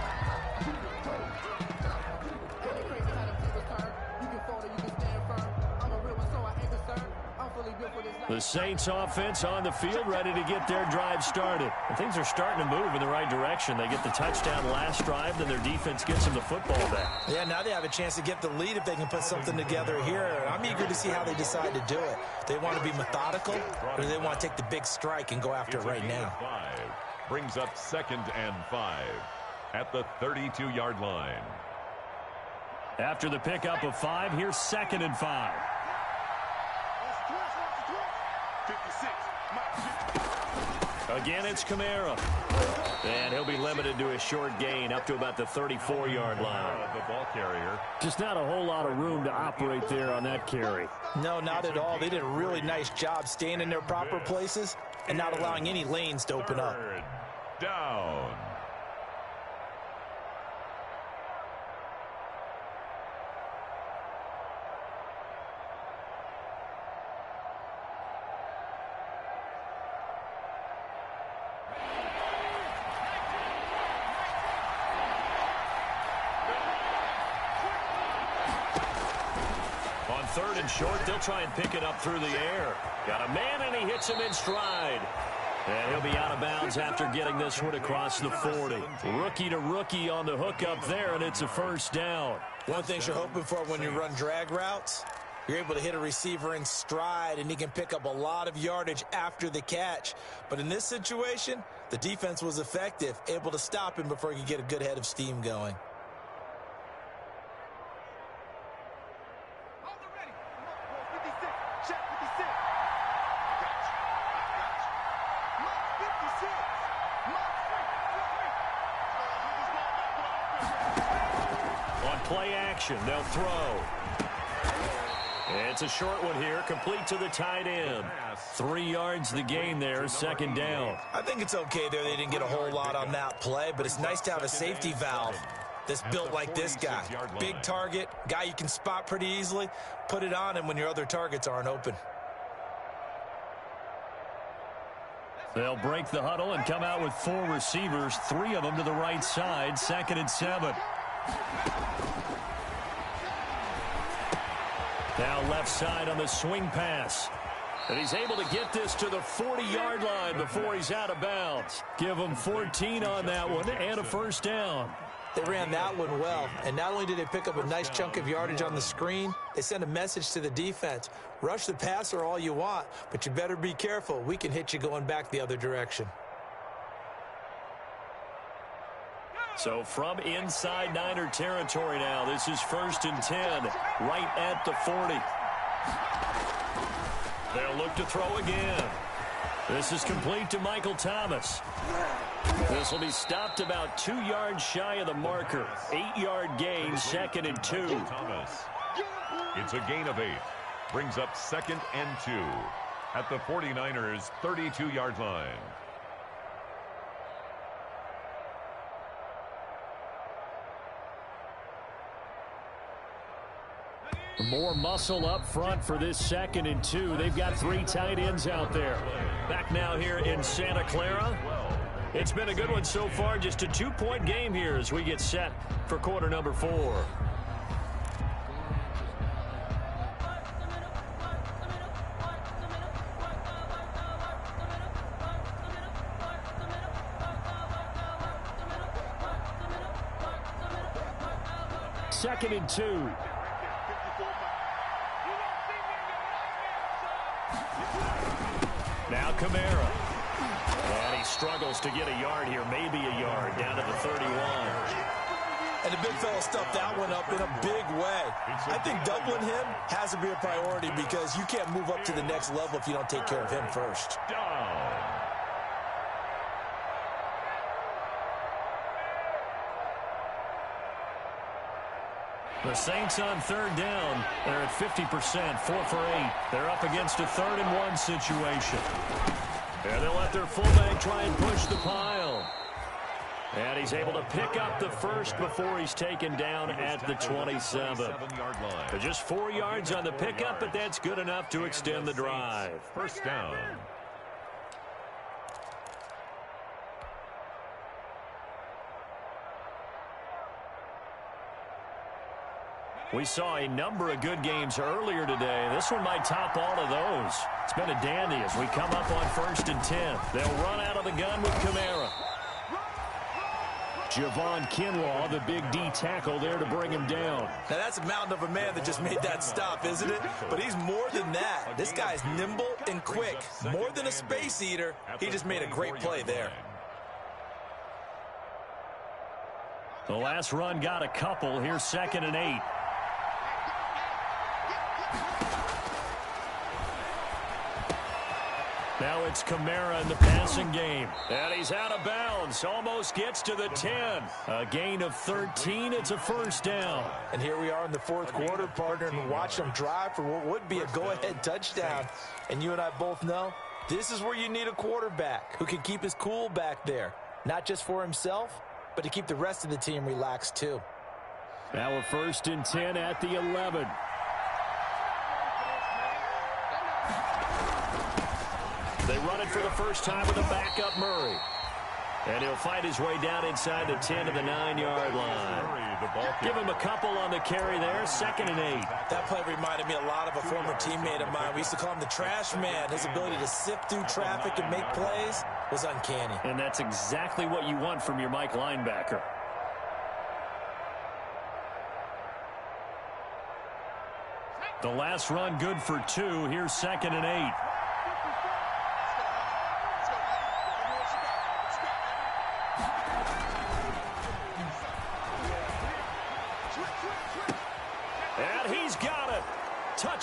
The Saints offense on the field, ready to get their drive started. And things are starting to move in the right direction. They get the touchdown last drive, then their defense gets them the football back. Yeah, now they have a chance to get the lead if they can put something together here. I'm eager to see how they decide to do it. They want to be methodical, or do they want to take the big strike and go after it right now? 5 brings up 2nd and 5 at the 32-yard line. After the pickup of 5, here's 2nd and 5. Again, it's Kamara. And he'll be limited to a short gain up to about the 34-yard line. The ball carrier. Just not a whole lot of room to operate there on that carry. No, not at all. They did a really nice job staying in their proper places and not allowing any lanes to open up. 3rd down. On 3rd and short, they'll try and pick it up through the air. Got a man, and he hits him in stride. And he'll be out of bounds after getting this one across the 40. Rookie to rookie on the hook up there, and it's a 1st down. One thing you're hoping for when you run drag routes, you're able to hit a receiver in stride, and he can pick up a lot of yardage after the catch. But in this situation, the defense was effective, able to stop him before he could get a good head of steam going. Check 56. Mark 56. On play action, they'll throw. It's a short one here, complete to the tight end. 3 yards the gain there, second down. I think it's okay there. They didn't get a whole lot on that play, but it's nice to have a safety valve that's built like this guy. Big target, guy you can spot pretty easily. Put it on him when your other targets aren't open. They'll break the huddle and come out with 4 receivers, 3 of them to the right side, 2nd and 7. Now left side on the swing pass. And he's able to get this to the 40-yard line before he's out of bounds. Give him 14 on that one and a first down. They ran that one well, and not only did they pick up a nice chunk of yardage on the screen, they sent a message to the defense. Rush the passer all you want, but you better be careful. We can hit you going back the other direction. So from inside Niner territory now, this is 1st and 10, right at the 40. They'll look to throw again. This is complete to Michael Thomas. This will be stopped about 2 yards shy of the marker. 8-yard gain, 2nd and 2. Thomas. It's a gain of 8. Brings up 2nd and 2 at the 49ers' 32-yard line. More muscle up front for this 2nd and 2. They've got 3 tight ends out there. Back now here in Santa Clara. It's been a good one so far. Just a 2-point game here as we get set for quarter number 4. Second and 2. Now Kamara. And he struggles to get a yard here, maybe a yard, down to the 31. And the big fella stuffed that one up in a big way. I think doubling him has to be a priority because you can't move up to the next level if you don't take care of him first. The Saints on 3rd down. They're at 50%, 4 for 8. They're up against a 3rd and 1 situation. And they'll let their fullback try and push the pile. And he's able to pick up the first before he's taken down at the 27. Just 4 yards on the pickup, but that's good enough to extend the drive. First down. We saw a number of good games earlier today. This one might top all of those. It's been a dandy as we come up on 1st and 10. They'll run out of the gun with Kamara. Javon Kinlaw, the big D tackle there to bring him down. Now that's a mountain of a man that just made that stop, isn't it? But he's more than that. This guy's nimble and quick. More than a space eater, he just made a great play there. The last run got a couple. Here's 2nd and 8. Now it's Kamara in the passing game. And he's out of bounds. Almost gets to the 10. A gain of 13. It's a first down. And here we are in the 4th quarter, partner, and watch them drive for what would be a go-ahead touchdown. And you and I both know this is where you need a quarterback who can keep his cool back there. Not just for himself, but to keep the rest of the team relaxed too. Now a 1st and 10 at the 11. They run it for the first time with a backup Murray. And he'll find his way down inside the 10 to the 9-yard line. Give him a couple on the carry there, 2nd and 8. That play reminded me a lot of a former teammate of mine. We used to call him the trash man. His ability to sift through traffic and make plays was uncanny. And that's exactly what you want from your Mike linebacker. The last run good for 2. Here's 2nd and 8.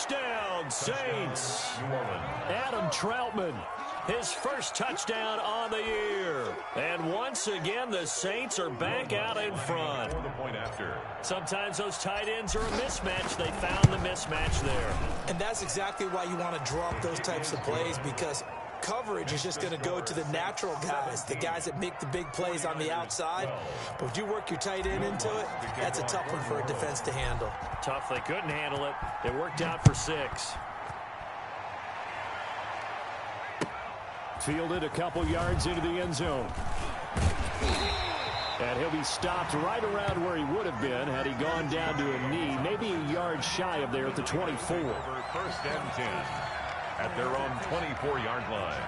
Touchdown, Saints. Adam Troutman, his first touchdown on the year. And once again, the Saints are back out in front. Sometimes those tight ends are a mismatch. They found the mismatch there. And that's exactly why you want to draw up those types of plays, because coverage is just going to go to the natural guys, the guys that make the big plays on the outside. But if you work your tight end into it, that's a tough one for a defense to handle. Tough. They couldn't handle it. It worked out for 6. Fielded a couple yards into the end zone. And he'll be stopped right around where he would have been had he gone down to a knee, maybe a yard shy of there at the 24. First and 10 at their own 24-yard line.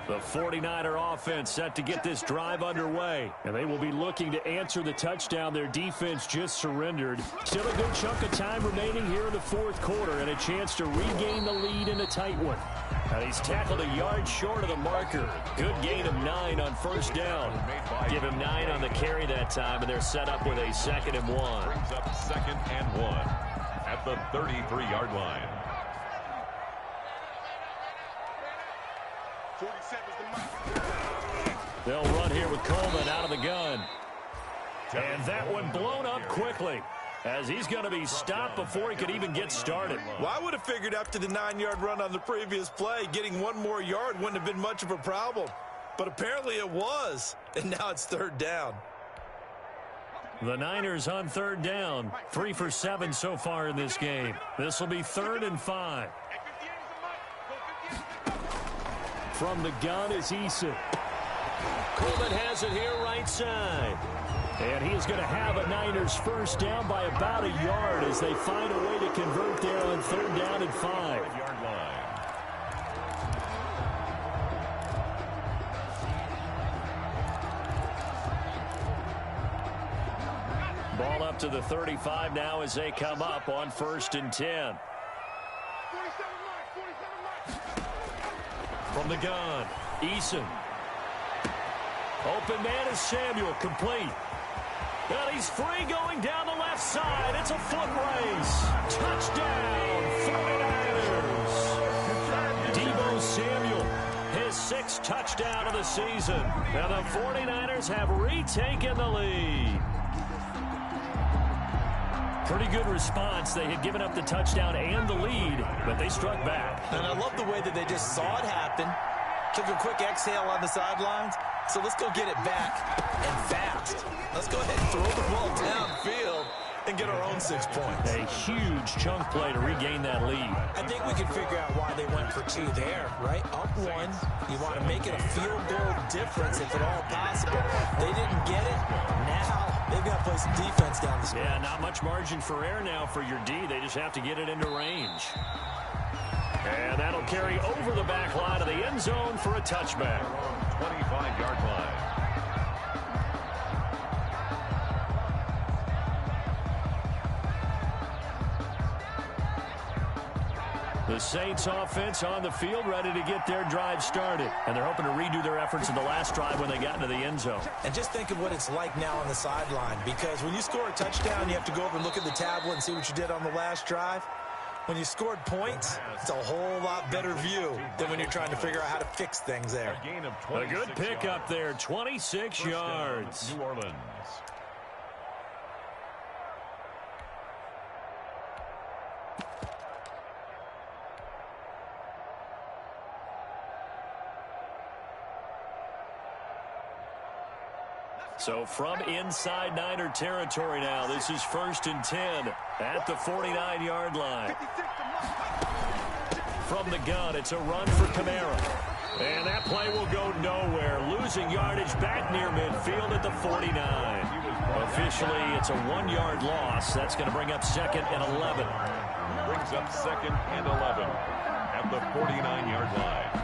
The 49er offense set to get this drive underway. And they will be looking to answer the touchdown their defense just surrendered. Still a good chunk of time remaining here in the fourth quarter and a chance to regain the lead in a tight one. And he's tackled a yard short of the marker. Good gain of 9 on first down. Give him 9 on the carry that time, and they're set up with a 2nd and 1. Brings up 2nd and 1 at the 33-yard line. 47 is the mark. They'll run here with Coleman out of the gun. And that one blown up quickly, as he's going to be stopped before he could even get started. Well, I would have figured after the 9-yard run on the previous play, getting 1 more yard wouldn't have been much of a problem. But apparently it was, and now it's 3rd down. The Niners on 3rd down, 3 for 7 so far in this game. This will be 3rd and 5. From the gun is Eason. Coleman has it here right side. And he is going to have a Niners first down by about a yard as they find a way to convert there on 3rd down and 5. Yard line. Ball up to the 35 now as they come up on 1st and 10. From the gun, Eason. Open man is Samuel, complete. And he's free going down the left side. It's a foot race. Touchdown, 49ers. Deebo Samuel, his 6th touchdown of the season. And the 49ers have retaken the lead. Pretty good response. They had given up the touchdown and the lead, but they struck back. And I love the way that they just saw it happen. Took a quick exhale on the sidelines. So let's go get it back and fast. Let's go ahead and throw the ball downfield and get our own 6 points. A huge chunk play to regain that lead. I think we can figure out why they went for 2 there, right? Up 1. You want to make it a field goal difference if at all possible. They didn't get it. Now they've got to play some defense down the stretch. Yeah, not much margin for error now for your D. They just have to get it into range. And that'll carry over the back line of the end zone for a touchback. 25-yard line. The Saints offense on the field ready to get their drive started. And they're hoping to redo their efforts in the last drive when they got into the end zone. And just think of what it's like now on the sideline, because when you score a touchdown, you have to go over and look at the tablet and see what you did on the last drive. When you scored points, it's a whole lot better view than when you're trying to figure out how to fix things there. A good pickup there, 26 yards. New Orleans. So from inside Niner territory now, this is 1st and 10 at the 49-yard line. From the gun, it's a run for Kamara. And that play will go nowhere. Losing yardage back near midfield at the 49. Officially, it's a 1-yard loss. That's going to bring up 2nd and 11. Brings up 2nd and 11 at the 49-yard line.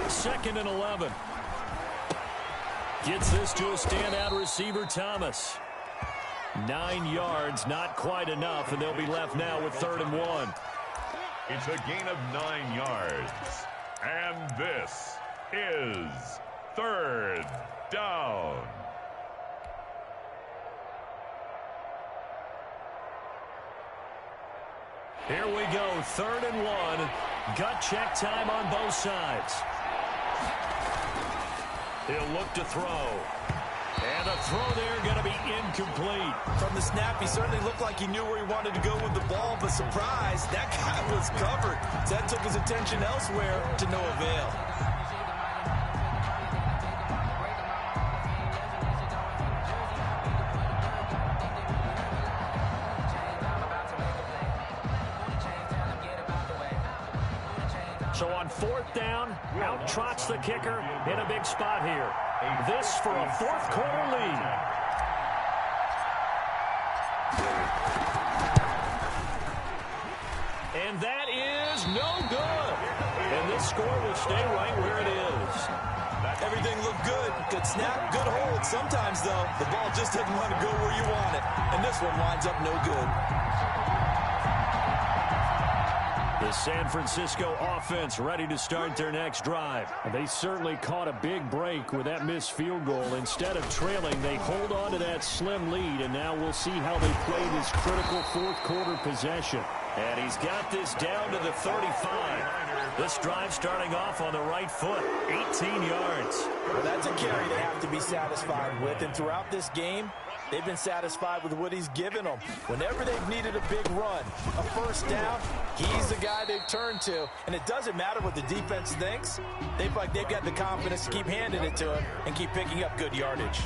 Second and 11. Gets this to a standout receiver, Thomas. 9 yards, not quite enough, and they'll be left now with 3rd and 1. It's a gain of 9 yards. And this is 3rd down. Here we go, 3rd and 1. Gut check time on both sides. He'll look to throw. And the throw there going to be incomplete. From the snap, he certainly looked like he knew where he wanted to go with the ball, but surprise, that guy was covered. That took his attention elsewhere to no avail. So on 4th down, out trots the kicker in a big spot here. This for a 4th quarter lead. And that is no good. And this score will stay right where it is. Everything looked good. Good snap, good hold. Sometimes, though, the ball just doesn't want to go where you want it. And this one winds up no good. The San Francisco offense ready to start their next drive. They certainly caught a big break with that missed field goal. Instead of trailing, they hold on to that slim lead, and now we'll see how they play this critical 4th quarter possession. And he's got this down to the 35. This drive starting off on the right foot, 18 yards. Well, that's a carry they have to be satisfied with, and throughout this game, they've been satisfied with what he's given them. Whenever they've needed a big run, a 1st down, he's the guy they've turned to. And it doesn't matter what the defense thinks. They've got the confidence to keep handing it to him and keep picking up good yardage.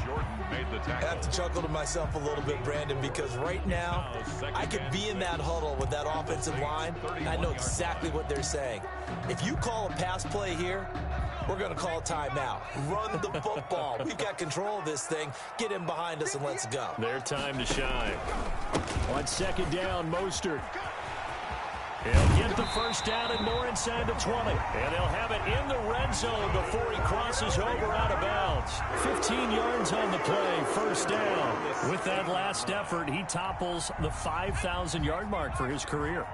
I have to chuckle to myself a little bit, Brandon, because right now, I could be in that huddle with that offensive line, and I know exactly what they're saying. If you call a pass play here, we're going to call a timeout. Run the football. We've got control of this thing. Get him behind us and let's go. Their time to shine. On 2nd down, Mostert. He'll get the 1st down and more inside the 20. And they'll have it in the red zone before he crosses over out of bounds. 15 yards on the play, 1st down. With that last effort, he topples the 5,000-yard mark for his career.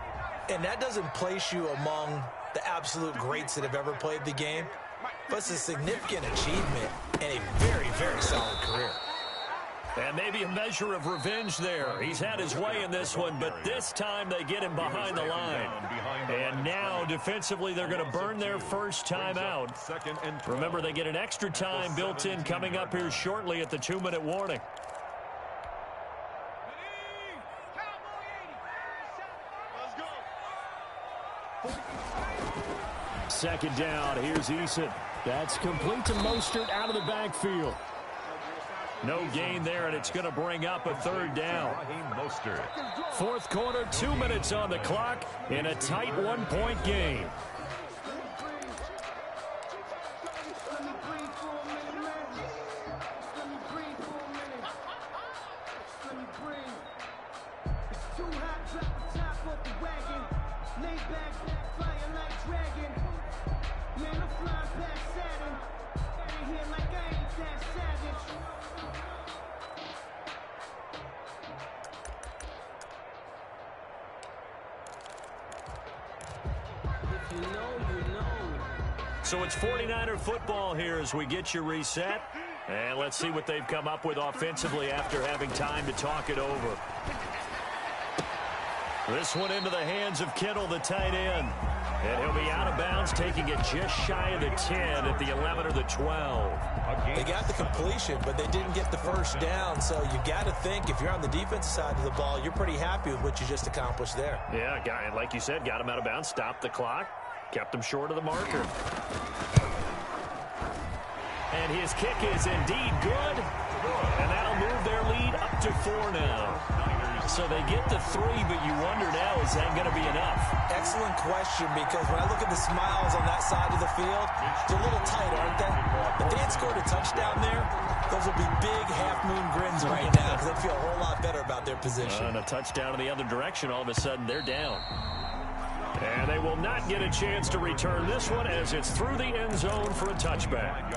And that doesn't place you among the absolute greats that have ever played the game, but it's a significant achievement and a very, very solid career. And maybe a measure of revenge there. He's had his way in this one, but this time they get him behind the line. And now, defensively, they're going to burn their 1st time out. Remember, they get an extra time built in coming up here shortly at the 2-minute warning. Second down, here's Eason. That's complete to Mostert out of the backfield. No gain there, and it's going to bring up a 3rd down. 4th quarter, 2 minutes on the clock in a tight 1-point game. So it's 49er football here as we get you reset. And let's see what they've come up with offensively after having time to talk it over. This one into the hands of Kittle, the tight end. And he'll be out of bounds, taking it just shy of the 10 at the 11 or the 12. They got the completion, but they didn't get the 1st down. So you got to think if you're on the defensive side of the ball, you're pretty happy with what you just accomplished there. Yeah, guy, like you said, got him out of bounds, stopped the clock, kept him short of the marker. And his kick is indeed good. And that'll move their lead up to 4 now. So they get the 3, but you wonder now, is that going to be enough? Excellent question, because when I look at the smiles on that side of the field, they're a little tight, aren't they? If they had scored a touchdown there, those would be big half-moon grins right now, because they feel a whole lot better about their position. And a touchdown in the other direction, all of a sudden they're down. And they will not get a chance to return this one as it's through the end zone for a touchback.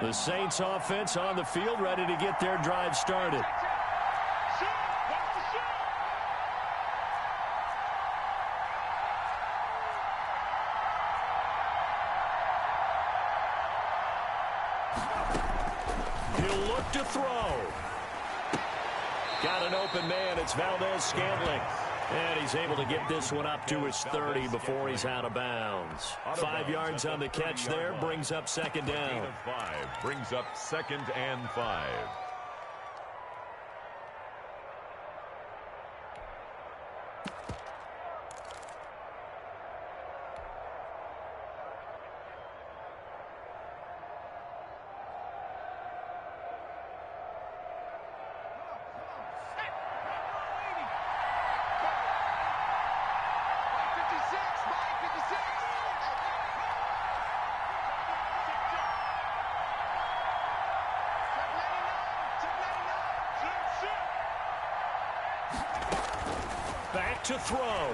The Saints offense on the field, ready to get their drive started. He'll look to throw. Got an open man. It's Valdez-Scantling. And he's able to get this one up to his 30 before he's out of bounds. 5 yards on the catch there, brings up second down. Brings up 2nd and 5. Back to throw.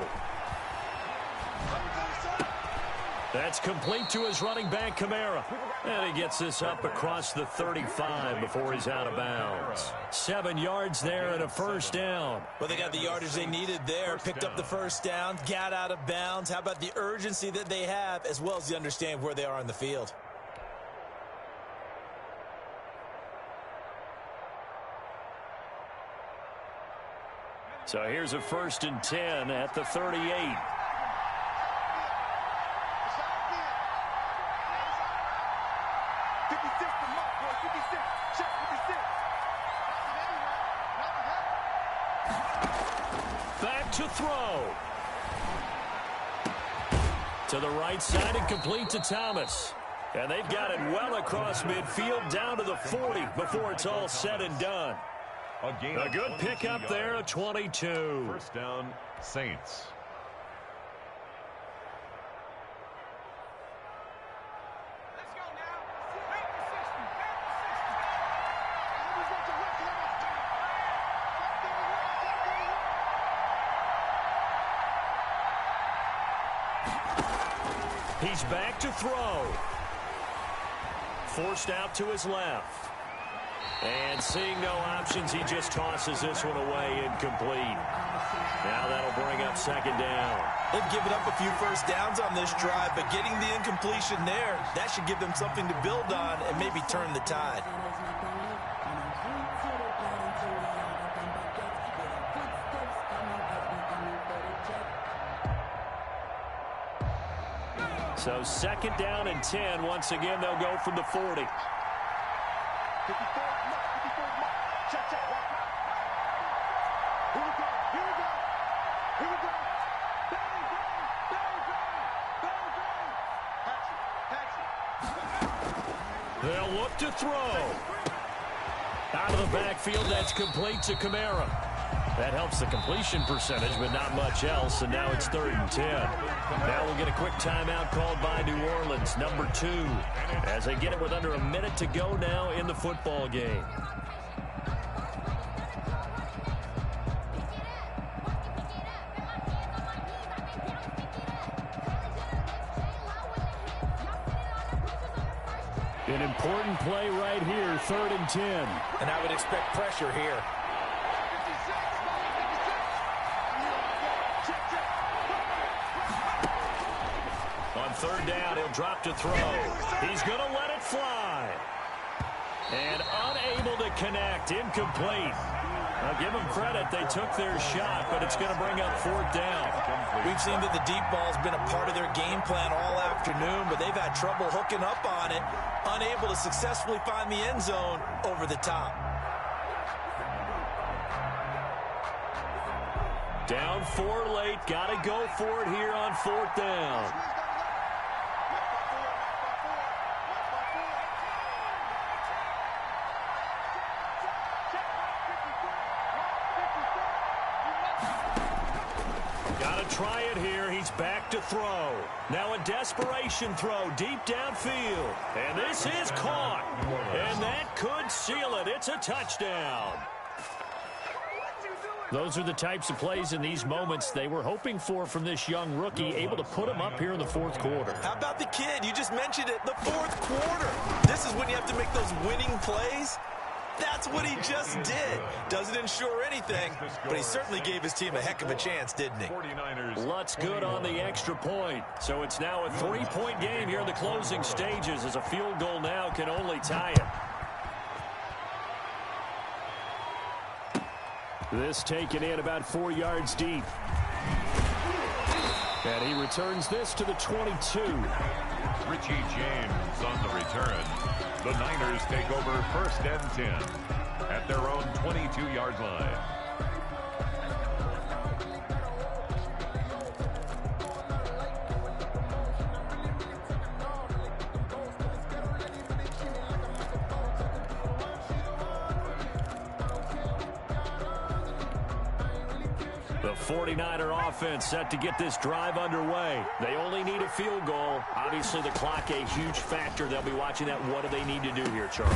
That's complete to his running back, Kamara. And he gets this up across the 35 before he's out of bounds. 7 yards there and a first down. Well, they got the yardage they needed there, picked up the first down, got out of bounds. How about the urgency that they have, as well as the understand where they are on the field? So here's a 1st and 10 at the 38. Back to throw. To the right side and complete to Thomas. And they've got it well across midfield down to the 40 before it's all said and done. A good pickup there, a 22. First down, Saints. Let's go now. Back to 60. He's back to throw. Forced out to his left. And seeing no options, he just tosses this one away incomplete. Now that'll bring up second down. They've given up a few first downs on this drive, but getting the incompletion there, that should give them something to build on and maybe turn the tide. So 2nd down and 10. Once again, they'll go from the 40. They'll look to throw. Out of the backfield, that's complete to Kamara. That helps the completion percentage, but not much else, and now it's 3rd and 10. Now we'll get a quick timeout called by New Orleans, number 2, as they get it with under a minute to go now in the football game. An important play right here, 3rd and 10. And I would expect pressure here. On 3rd down, he'll drop to throw. He's going to let it fly. And unable to connect, incomplete. Now give them credit, they took their shot, but it's going to bring up 4th down. We've seen that the deep ball's been a part of their game plan all afternoon, but they've had trouble hooking up on it, unable to successfully find the end zone over the top. Down 4 late, got to go for it here on 4th down. Try it here. He's back to throw. Now a desperation throw deep downfield. And this is caught. And that could seal it. It's a touchdown. What you doing? Those are the types of plays in these moments they were hoping for from this young rookie, able to put him up here in the fourth quarter. How about the kid? You just mentioned it, the fourth quarter. This is when you have to make those winning plays. That's what he just did. Doesn't ensure anything, but he certainly gave his team a heck of a chance, didn't he? Lutz good on the extra point. So it's now a 3-point game here in the closing stages, as a field goal now can only tie it. This taken in about 4 yards deep. And he returns this to the 22. Richie James on the return. The Niners take over first and 10 at their own 22-yard line. The 49er offense set to get this drive underway. They only need a field goal. Obviously, the clock a huge factor. They'll be watching that. What do they need to do here, Charles?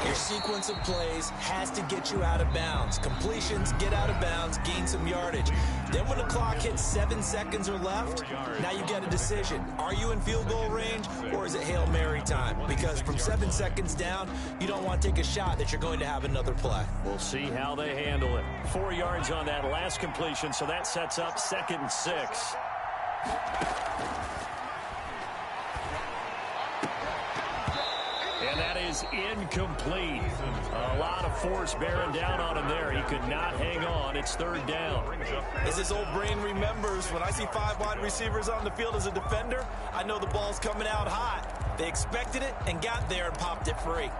Your sequence of plays has to get you out of bounds. Completions, get out of bounds, gain some yardage. Then when the clock hits 7 seconds or left, now you get a decision. Are you in field goal range, or is it Hail Mary time? Because from 7 seconds down, you don't want to take a shot that you're going to have another play. We'll see how they handle it. 4 yards on that last completion, so that sets up 2nd and 6. And that is incomplete. A lot of force bearing down on him there. He could not hang on. It's 3rd down. As this old brain remembers, when I see 5 wide receivers on the field as a defender, I know the ball's coming out hot. They expected it and got there and popped it free.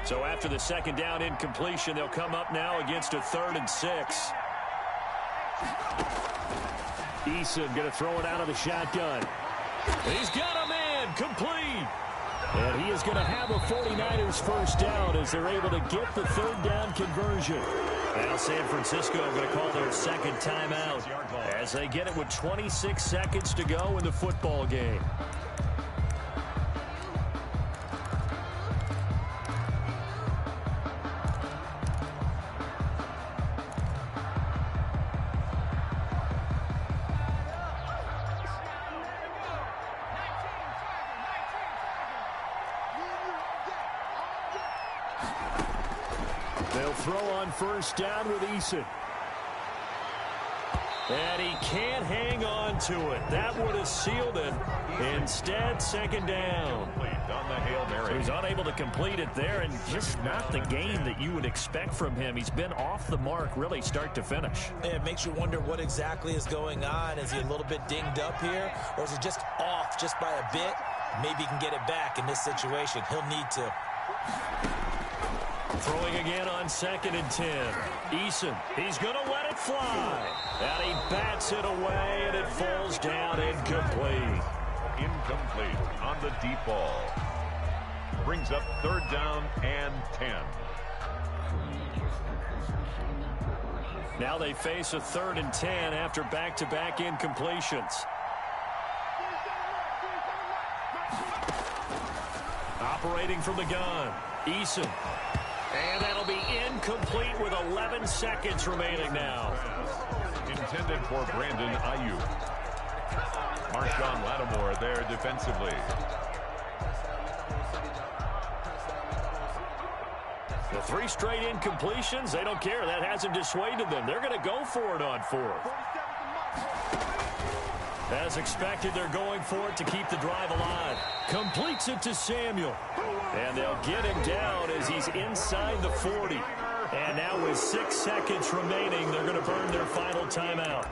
So after the 2nd down incompletion, they'll come up now against a 3rd and 6. Eason going to throw it out of the shotgun. He's got him in, complete. And he is going to have a 49ers first down as they're able to get the 3rd down conversion. Now San Francisco going to call their 2nd timeout as they get it with 26 seconds to go in the football game. They'll throw on first down with Eason. And he can't hang on to it. That would have sealed it. Instead, 2nd down. On the Hail Mary. So he's unable to complete it there, and just not the game that you would expect from him. He's been off the mark really start to finish. It makes you wonder what exactly is going on. Is he a little bit dinged up here, or is he just off just by a bit? Maybe he can get it back in this situation. He'll need to. Throwing again on 2nd and 10. Eason, he's going to let it fly. And he bats it away, and it falls down incomplete. Incomplete on the deep ball. Brings up 3rd down and 10. Now they face a 3rd and 10 after back-to-back incompletions. Operating from the gun, Eason. And that'll be incomplete with 11 seconds remaining now. Intended for Brandon Ayuk. Marshawn Lattimore there defensively. The 3 straight incompletions, they don't care. That hasn't dissuaded them. They're going to go for it on 4th. As expected, they're going for it to keep the drive alive. Completes it to Samuel. And they'll get him down as he's inside the 40. And now with 6 seconds remaining, they're going to burn their final timeout.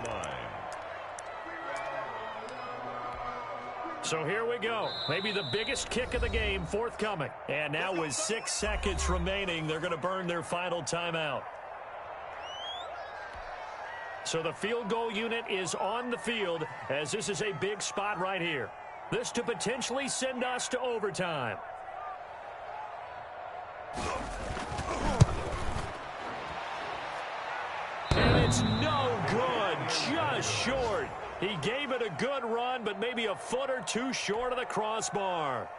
So here we go. Maybe the biggest kick of the game forthcoming. And now with 6 seconds remaining, they're going to burn their final timeout. So the field goal unit is on the field as this is a big spot right here. This to potentially send us to overtime. And it's no good, just short. He gave it a good run, but maybe a foot or two short of the crossbar.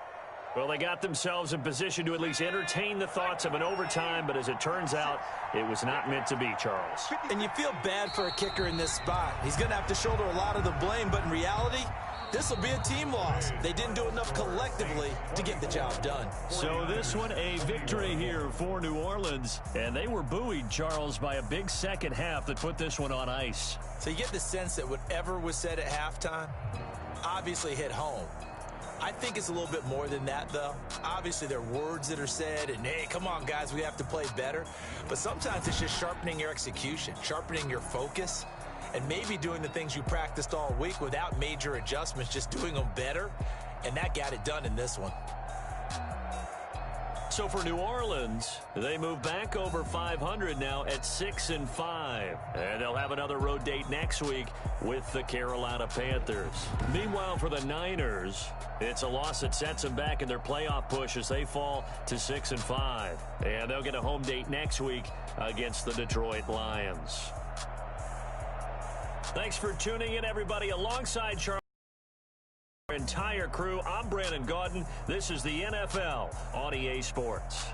Well, they got themselves in position to at least entertain the thoughts of an overtime, but as it turns out, it was not meant to be, Charles. And you feel bad for a kicker in this spot. He's going to have to shoulder a lot of the blame, but in reality, this will be a team loss. They didn't do enough collectively to get the job done. So this one, a victory here for New Orleans. And they were buoyed, Charles, by a big second half that put this one on ice. So you get the sense that whatever was said at halftime obviously hit home. I think it's a little bit more than that, though. Obviously, there are words that are said, and, hey, come on, guys, we have to play better. But sometimes it's just sharpening your execution, sharpening your focus, and maybe doing the things you practiced all week without major adjustments, just doing them better, and that got it done in this one. So for New Orleans, they move back over 500 now at 6-5. And they'll have another road date next week with the Carolina Panthers. Meanwhile, for the Niners, it's a loss that sets them back in their playoff push as they fall to 6-5. And they'll get a home date next week against the Detroit Lions. Thanks for tuning in, everybody. Alongside Charles, our entire crew, I'm Brandon Gaudin. This is the NFL on EA Sports.